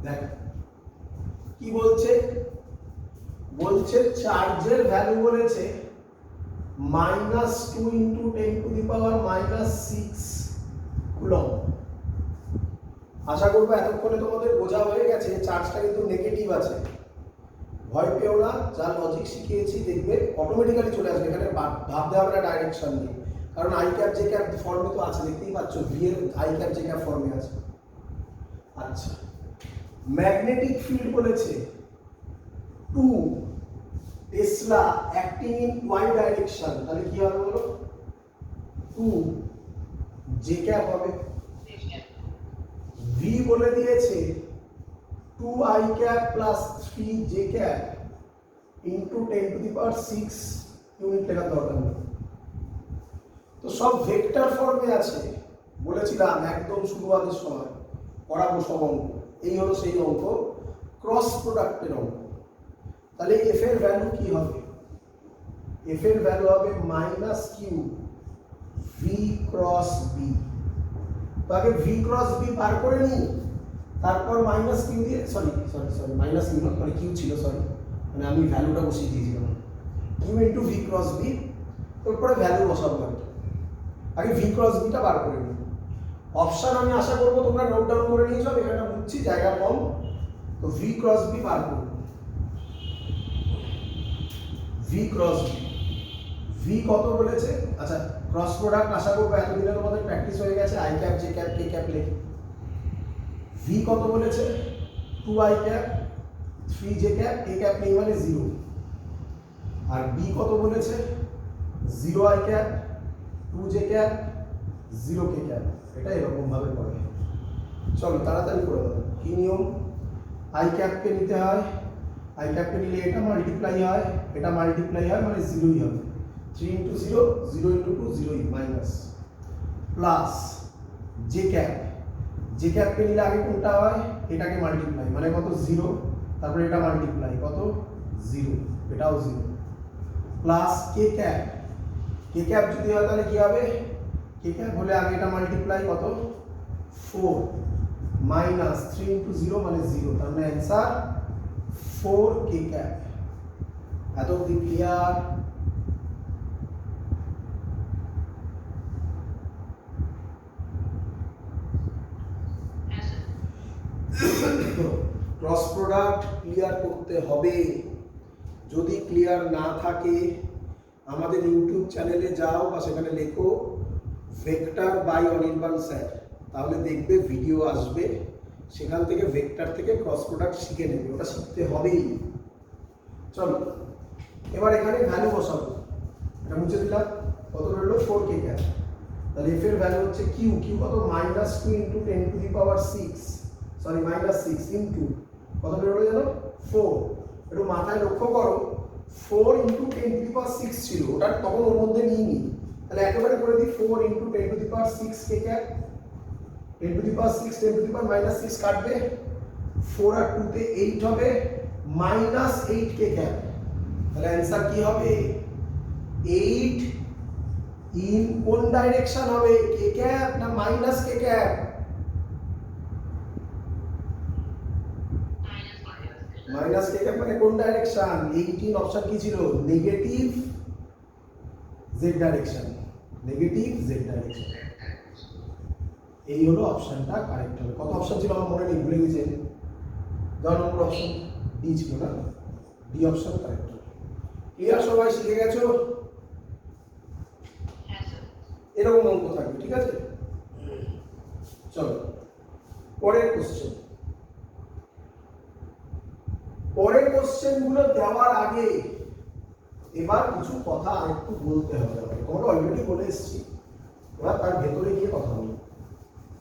দেখ কি বলছে, চার্জের ভ্যালু বলেছে -2 × 10 to the power -6 কুলম্ব। আশা করব এতক্ষণে তোমাদের বোঝা হয়ে গেছে চার্জটা কিন্তু নেগেটিভ আছে। ভয় পেও না, যা লজিক শিখিয়েছি দেখবে অটোমেটিক্যালি চলে আসবে। এখানে ভাবতে হবে না ডাইরেকশন নিয়ে, কারণ আই ক্যাপ জে ক্যাপ ফর্মে তো আছে, দেখতেই পাচ্ছ ভি এর আই ক্যাপ জে ক্যাপ ফর্মে আছে। আচ্ছা, ম্যাগনেটিক ফিল্ড বলেছে 2 tesla acting in y direction, তাহলে কি হবে বলো? 2 জে ক্যাপ হবে। ভি বলে দিয়েছে 2 i cap plus 3 j cap into 10 to the power 6 unit লেখার দরকার নেই, তো সব ভেক্টর ফর্মে আছে। বলেছিলাম একদম শুরুয়াতের সময় করাবো সব অঙ্ক। এই হলো সেই অঙ্ক, ক্রস প্রোডাক্টের অঙ্ক। তাহলে এফ এর ভ্যালু কি হবে? এফ এর ভ্যালু হবে -q v ক্রস b। তো আগে v ক্রস b বার করে নিই, তারপর -q দিয়ে সরি -q না, মানে q ছিল, সরি মানে আমি ভ্যালুটা বসিয়ে দিয়েছিলাম, q into v cross b, তারপরে ভ্যালু বসাবো। আগে v ক্রস b টা বার করে নিই। অপশন আমি আশা করব তোমরা নোট ডাউন করে নিয়েছো, আমি এখানে বুঝছি জায়গা কম, তো v ক্রস b বার করব। v ক্রস b, v কত বলেছে? আচ্ছা, ক্রস প্রোডাক্ট আশা করব এতদিনে তোমাদের প্র্যাকটিস হয়ে গেছে, i cap j cap k cap লিখে। v কত বলেছে? 2 i cap 3 j cap k cap নেই মানে 0। আর b কত বলেছে? 0 i cap 2 j cap 0 k cap. এটা এরকম ভাবে করে। চলো তাড়াতাড়ি করে দাও। কি নিয়ম? i ক্যাপ কে নিতে হয়, i ক্যাপ কে নিলে এটা মাল্টিপ্লাই হয়, এটা মাল্টিপ্লাই হয় মানে 0ই হবে। 3 × 0 0 × 2 0ই minus, plus j cap, j cap কে নিলে আগে কোনটা হয়? এটাকে মাল্টিপ্লাই মানে কত? 0, তারপরে এটা মাল্টিপ্লাই কত? 0, এটাও 0, plus k cap, k cap যদি হয় তাহলে কি হবে? কে ক্যাপ হলে আগে এটা মাল্টিপ্লাই কত 4 মাইনাস 3 ইন্টু 0 মানে 0, তার মানে অ্যান্সার 4 কে ক্যাপ। এত অব্দি ক্লিয়ার? ক্রস প্রোডাক্ট ক্লিয়ার করতে হবে। যদি ক্লিয়ার না থাকে আমাদের ইউটিউব চ্যানেলে যাও বা সেখানে লেখো ভেক্টর বাই অনির্বাণ স্যার, তাহলে দেখবে ভিডিও আসবে, সেখান থেকে ভেক্টর থেকে ক্রস প্রোডাক্ট শিখে নেবে, ওটা শিখতে হবেই। চলো এবার এখানে ভ্যালু বসাবো, এটা মুছে দিলাম, কত রইল 4 কে ক্যাপ। তাহলে এফ এর ভ্যালু হচ্ছে কিউ, কিউ কত -2 into 10 to the power 6, sorry -6 into কত বেরোলো জানো 4। একটু মাথায় লক্ষ্য করো 4 ইন্টু 10 টু দি পাওয়ার 6 ছিল, ওটা তখন ওর মধ্যে নিইনি, তাহলে একেবারে করে দিই 4 ইন্টু 10 টু দি পাওয়ার 6 কে cap. 10 to the power 6 10 to the power -6 কাটবে, 4 আর 2 তে 8 হবে, -8 কে ক্যাপ। তাহলে অ্যান্সার কি হবে 8 ইন কোন ডাইরেকশন হবে, কে ক্যাপ না মাইনাস কে ক্যাপ? মাইনাস কে ক্যাপ মানে কোন ডাইরেকশন? 18 অপশন কি ছিল? Negative Z direction, negative Z direction. এই হলো অপশনটা কারেক্ট হবে। কত অপশন ছিল আমার মনে নেই, ভুলে গেছি। 10 নম্বর অপশন ডি ছিল না, ডি অপশন কারেক্ট হবে। ক্লিয়ার? সবাই শিখে গেছো? এরকম অঙ্ক থাকবে, ঠিক আছে? চলো পরের কোশ্চেন। পরের কোশ্চেন গুলো দেওয়ার আগে এবার কিছু কথা আরেকটু বলতে হবে। তোমরা অলরেডি বলে এসেছি, এবার তার ভেতরে গিয়ে কথা বলো,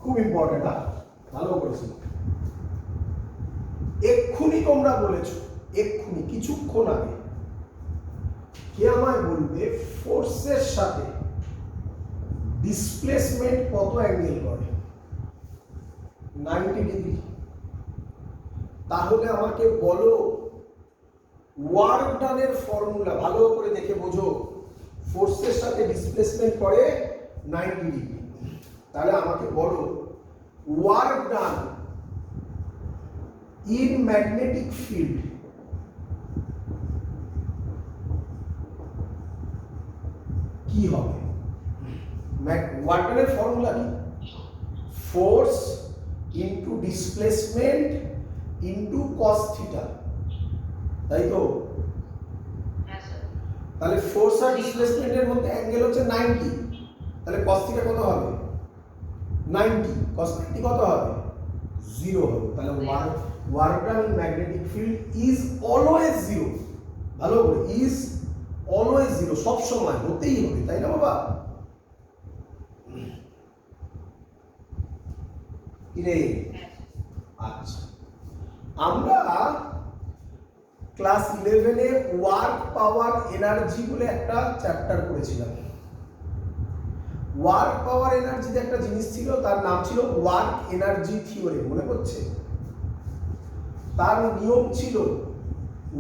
খুব ইম্পর্টেন্ট। ভালো করেছি। এক্ষুনি তোমরা বলেছো, এক্ষুনি কিছুক্ষণ আগে কে আমায় বলবে ফোর্সের সাথে ডিসপ্লেসমেন্ট কত অ্যাঙ্গেল করে? 90 ডিগ্রি। তাহলে আমাকে বলো ওয়ার্ক ডানের ফর্মুলা, ভালো করে দেখে বোঝো। ফোর্সের সাথে ডিসপ্লেসমেন্ট করে 90 ডিগ্রি, তাহলে আমাকে বলো work done in magnetic field কি হবে? ওয়ার্ক ডানের ফর্মুলা কি? Force into displacement into cos theta, তাই তো? তাহলে ফোর্স আর ডিসপ্লেসমেন্টের মধ্যে অ্যাঙ্গেল হচ্ছে 90, তাহলে cos থিটা কত হবে? 90, cos 90 কত হবে? 0 হবে। তাহলে work done in magnetic field is always 0। ভালো করে, ইজ অলওয়েজ 0, সব সময় হতেই হবে, তাই না বাবা? কি রে? আচ্ছা, আমরা ক্লাস 11 এ ওয়ার্ক পাওয়ার এনার্জি বলে একটা চ্যাপ্টার করেছিলাম। ওয়ার্ক পাওয়ার এনার্জিতে একটা জিনিস ছিল, তার নাম ছিল ওয়ার্ক এনার্জি থিওরি, মনে পড়ছে? তার নিয়ম ছিল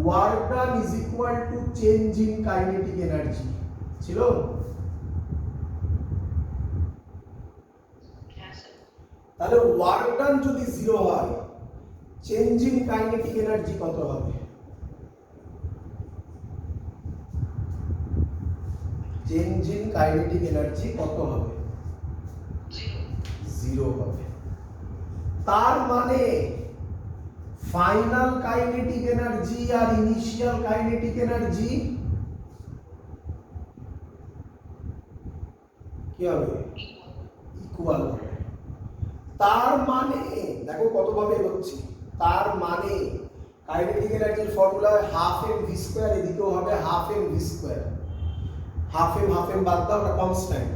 work done is equal to change in kinetic energy, ছিল? তাহলে ওয়ার্ক ডান যদি 0 হয়, চেঞ্জ ইন কাইনেটিক এনার্জি কত হবে? চেঞ্জ ইন কাইনেটিক এনার্জি কত হবে? 0 হবে। তার মানে ফাইনাল কাইনেটিক এনার্জি আর ইনিশিয়াল কাইনেটিক এনার্জি কি হবে? ইকুয়াল হবে। তার মানে দেখো কতভাবে হচ্ছে, তার মানে কাইনেটিক এনার্জির ফর্মুলা হয় হাফ এম ভি স্কোয়ার, এদিকেও হবে half m v square. Half m বাদ দাও, ওটা কনস্ট্যান্ট।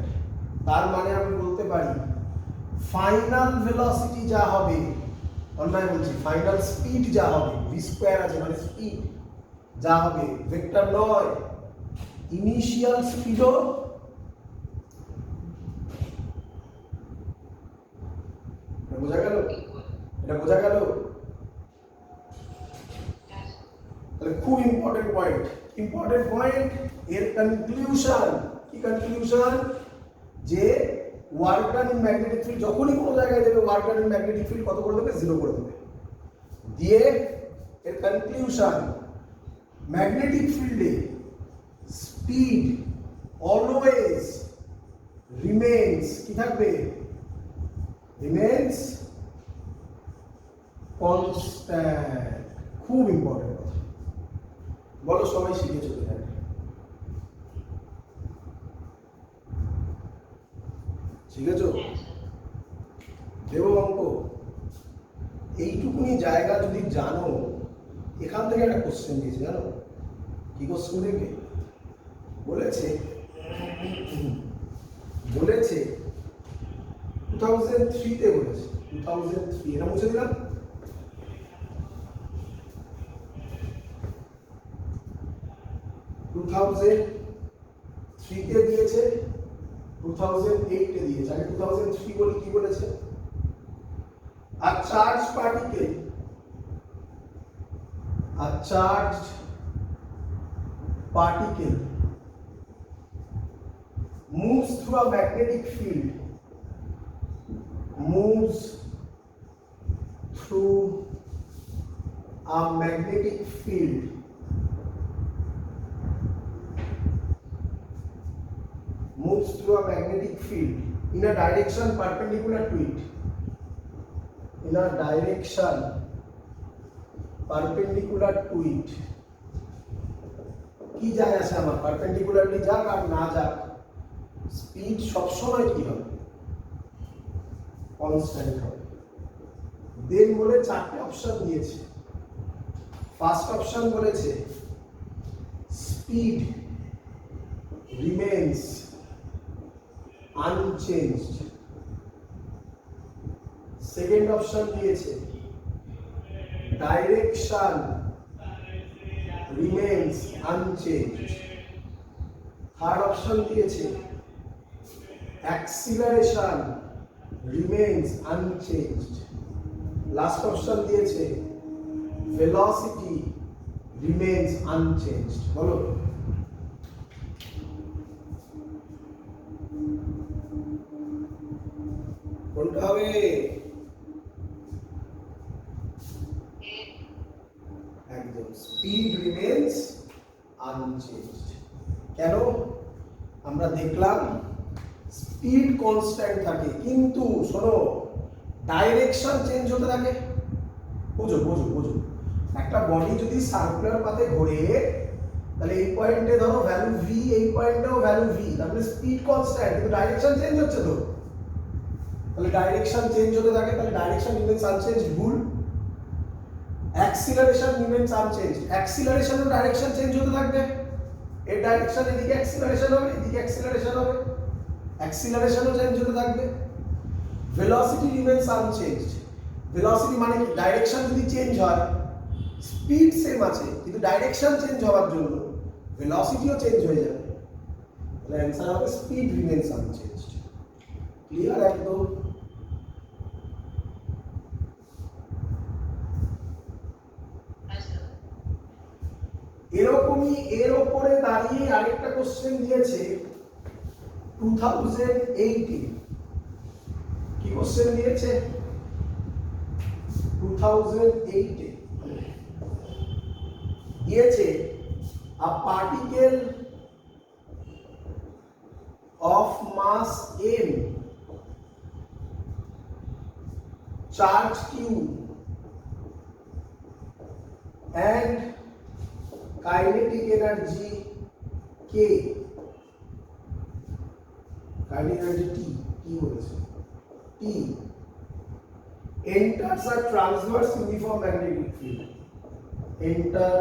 তার মানে আমি বলতে পারি ফাইনাল ভেলোসিটি যা হবে, অন্যায় বলছি, ফাইনাল স্পিড যা হবে, ভি স্কোয়ার আছে মানে স্পিড যা হবে, ভেক্টর নয়, ইনিশিয়াল স্পিডও বোঝা গেল? এটা বোঝা গেল? তাহলে খুব ইম্পর্টেন্ট পয়েন্ট, ইম্পর্টেন্ট পয়েন্ট। এর কনক্লুশন কি? কনক্লুশন যে work done in magnetic field যখনই কোনো জায়গায় দেবে work done in magnetic field কত করে দেবে 0 করে দেবে দিয়ে এর কনক্লুশন ম্যাগনেটিক ফিল্ডে স্পিড অলওয়েজ রিমেইনস কি থাকবে রিমেইনস কনস্ট্যান্ট খুব ইম্পর্টেন্ট কথা বলো সবাই শিখে চলে যাবে শিখেছো দেব অঙ্ক এইটুকুনি জায়গা যদি জানো এখান থেকে একটা কোশ্চেন দিয়েছে জানো কি কোশ্চেন দেখবে বলেছে 2003 তে বলেছে 2003 এটা মুছে দিলাম 2003 তে দিয়েছে 2008 তে দিয়েছে আগে 2003 বলি কি বলেছে a charged particle moves through a magnetic field moves through a magnetic field in a direction perpendicular to it কি যায় আসে আমার পারপেন্ডিকুলারলি যাক আর না যাক স্পিড সবসময় কি হবে কনস্ট্যান্ট হবে দেন বলে চারটে অপশন দিয়েছে ফার্স্ট অপশন বলেছে speed remains unchanged second option দিয়েছে direction remains unchanged third option দিয়েছে acceleration remains unchanged last option দিয়েছে ভেলোসিটি রিমেইনস আনচেঞ্জড বলো কোনটা হবে একদম স্পিড রিমেইনস আনচেঞ্জড কেন আমরা দেখলাম স্পিড কনস্ট্যান্ট থাকে কিন্তু শোনো ডাইরেকশন চেঞ্জ হতে থাকে বুঝো বুঝো বুঝো একটা বডি যদি সার্কুলার পাথে ঘোরে তাহলে এই পয়েন্টে ধরো ভ্যালু ভি এই পয়েন্টেও ভ্যালু ভি তাহলে স্পিড কনস্ট্যান্ট কিন্তু ডাইরেকশন চেঞ্জ হচ্ছে তো তাহলে ডাইরেকশন চেঞ্জ হতে থাকে তাহলে ডাইরেকশন রিমেইনস আনচেঞ্জড ভুল অ্যাক্সিলারেশন রিমেইনস আনচেঞ্জড অ্যাক্সিলারেশনের ডাইরেকশন চেঞ্জ হতে থাকবে এর ডাইরেকশন এদিকে অ্যাক্সিলারেশন হবে এদিকে অ্যাক্সিলারেশন হবে অ্যাক্সিলারেশনও চেঞ্জ হতে থাকবে ভেলোসিটি রিমেইনস আনচেঞ্জড ভেলোসিটি মানে কি ডাইরেকশন যদি চেঞ্জ হয় স্পিড সেম আছে কিন্তু ডাইরেকশন চেঞ্জ হওয়ার জন্য ভেলোসিটিও চেঞ্জ হয়ে যাবে তাহলে অ্যানসার হবে স্পিড রিমেইনস আনচেঞ্জড ক্লিয়ার একদম এরকমই এর উপরে দাঁড়িয়ে আরেকটা কোশ্চেন দিয়েছে 2018 কি কোশ্চেন দিয়েছে 2008 দিয়েছে a particle of mass m charge q and kinetic energy k kinetic energy t কি বলেছে t enters a transverse uniform magnetic field enter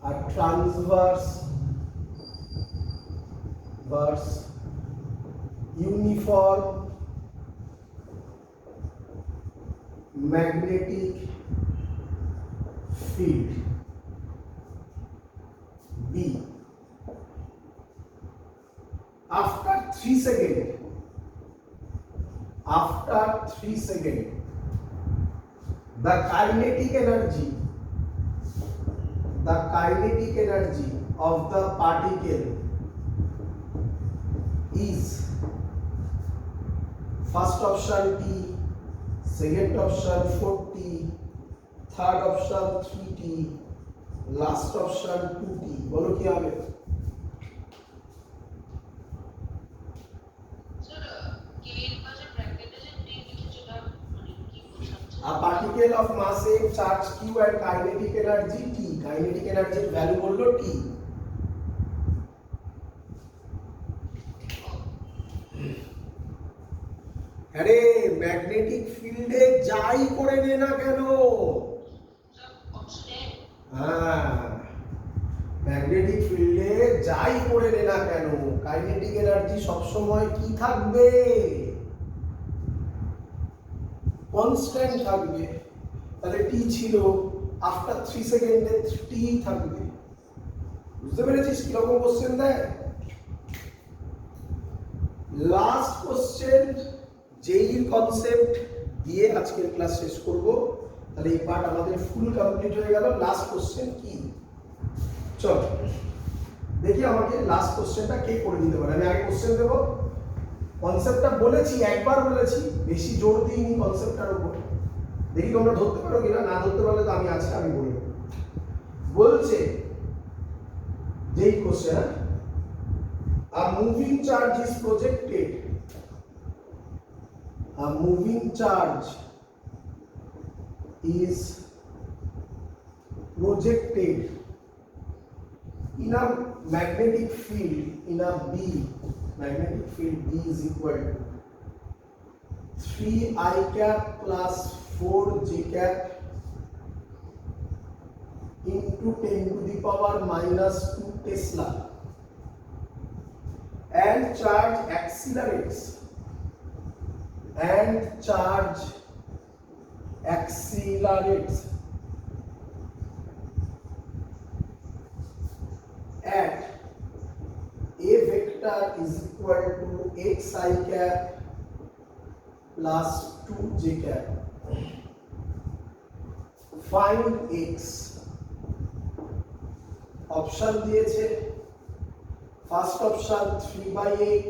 a transverse uniform magnetic field B after 3 seconds the kinetic energy of the particle is first option t, second option 4t, third option 3t, last option 2t। বলো কি হবে? A particle of mass A, charge q and kinetic energy t. Kinetic energy value বললো t। আরে magnetic ফিল্ডে যাই করে নে না কেন, হ্যাঁ ম্যাগনেটিক ফিল্ডে যাই করে নে না কেন, কাইনেটিক এনার্জি সবসময় কি থাকবে? কনস্ট্যান্ট থাকবে। তাহলে টি ছিল, আফটার 3 সেকেন্ডে টি থাকবে। বুঝতে পেরেছিস কিরকম কোশ্চেন দেয়? লাস্ট কোশ্চেন যেই কনসেপ্ট দিয়ে আজকের ক্লাস শেষ করব। তাহলে এই পার্ট আমাদের ফুল কমপ্লিট হয়ে গেল। লাস্ট কোশ্চেন কি? চল দেখি আমাকে লাস্ট কোশ্চেনটা কে করে দিতে পারে। আমি আগে কোশ্চেন দেবো, কনসেপ্টটা বলেছি, একবার বলেছি, বেশি জোর দিইনি কনসেপ্টটার উপর। দেখি তোমরা ধরতে পারো কিনা, না ধরতে পারলে তো আমি আছি, আমি বলবো। বলছে যেই question, a moving charge is projected, a moving charge is projected in a magnetic field, in a B, magnetic field B is equal to 3i cap plus 4j cap into 10 to the power minus 2 Tesla, and charge accelerates, and charge accelerates at a vector is equal to xi cap plus 2j cap. Find x. Option দিয়েছে, first option 3/8,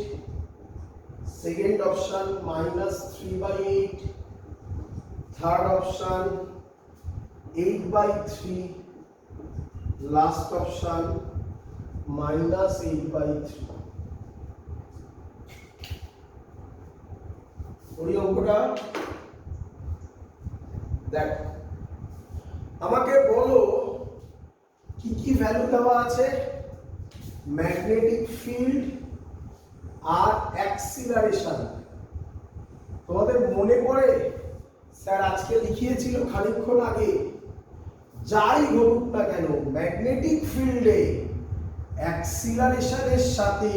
second option -3/8, third option 8/3, last option -8/3। ওই অঙ্কটা দেখো, আমাকে বলো কি কি value দেওয়া আছে? ম্যাগনেটিক ফিল্ড আর অ্যাক্সিলারেশন। তোমাদের মনে পড়ে স্যার আজকে লিখিয়েছিল খানিকক্ষণ আগে, যাই হোক না কেন ম্যাগনেটিক ফিল্ডে অ্যাক্সিলারেশনের সাথে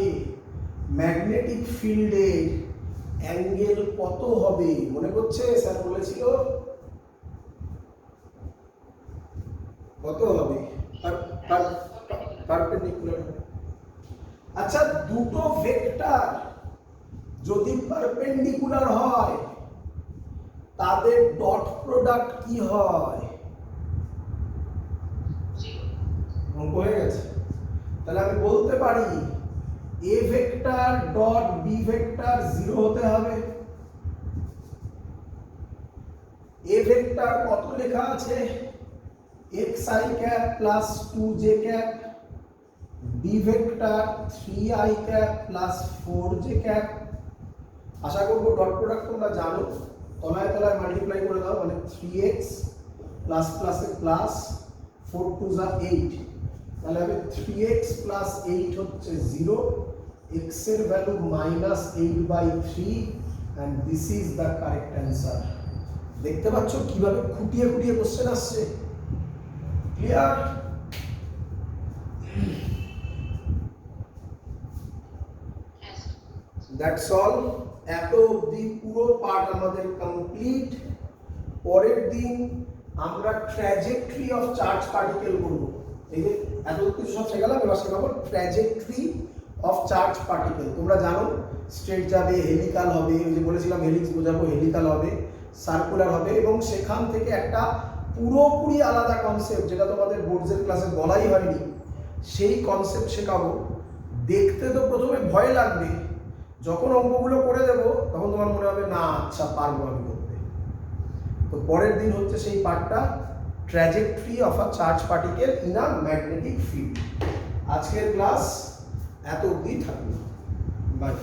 ম্যাগনেটিক ফিল্ডের অ্যাঙ্গেল কত হবে? মনে করছে স্যার বলেছিল কত হবে? পারপেন্ডিকুলার। আচ্ছা, দুটো ভেক্টর যদি পারপেন্ডিকুলার হয় তাদের ডট প্রোডাক্ট কি হয়? অঙ্ক হয়ে গেছে। তাহলে আমি বলতে পারি A vector dot B vector 0 হতে হবে। এ ভেক্টর কত লেখা আছে? xi cap plus 2j cap, b vector 3i cap plus 4j cap। আশা করবো ডট প্রোডাক্ট তোমরা জানো, তলায় তলায় মাল্টিপ্লাই করে দাও, মানে 3x প্লাস প্লাসে প্লাস 4 2 যা 8, তাহলে হবে 3x plus 8 হচ্ছে 0, x এর value -8/3, and this is the correct answer। দেখতে পাচ্ছ কিভাবে খুঁটিয়ে খুঁটিয়ে কোশ্চেন আসছে? ক্লিয়ার? That's all. এত অবধি পুরো পার্ট আমাদের কমপ্লিট। পরের দিন আমরা ট্র্যাজেক্টরি অফ চার্জ পার্টিকেল করব। এই যে এত কিছু সব শেখালাম, এবার শেখাবো ট্র্যাজেক্টরি অফ চার্জ পার্টিকেল। তোমরা জানো স্ট্রেট যাবে, হেলিকাল হবে, ওই যে বলেছিলাম হেলিক্স বোঝাবো, হেলিকাল হবে, সার্কুলার হবে, এবং সেখান থেকে একটা পুরোপুরি আলাদা কনসেপ্ট যেটা তোমাদের বোর্ডসের ক্লাসে বলাই হয়নি, সেই কনসেপ্ট শেখাবো। দেখতে তো প্রথমে ভয় লাগবে, যখন অঙ্কগুলো করে দেবো তখন তোমার মনে হবে না আচ্ছা পারবো আমি করতে। তো পরের দিন হচ্ছে সেই পার্টটা, trajectory of a charge particle in a magnetic field. আজকের ক্লাস এত অবধি থাকবে। বাই।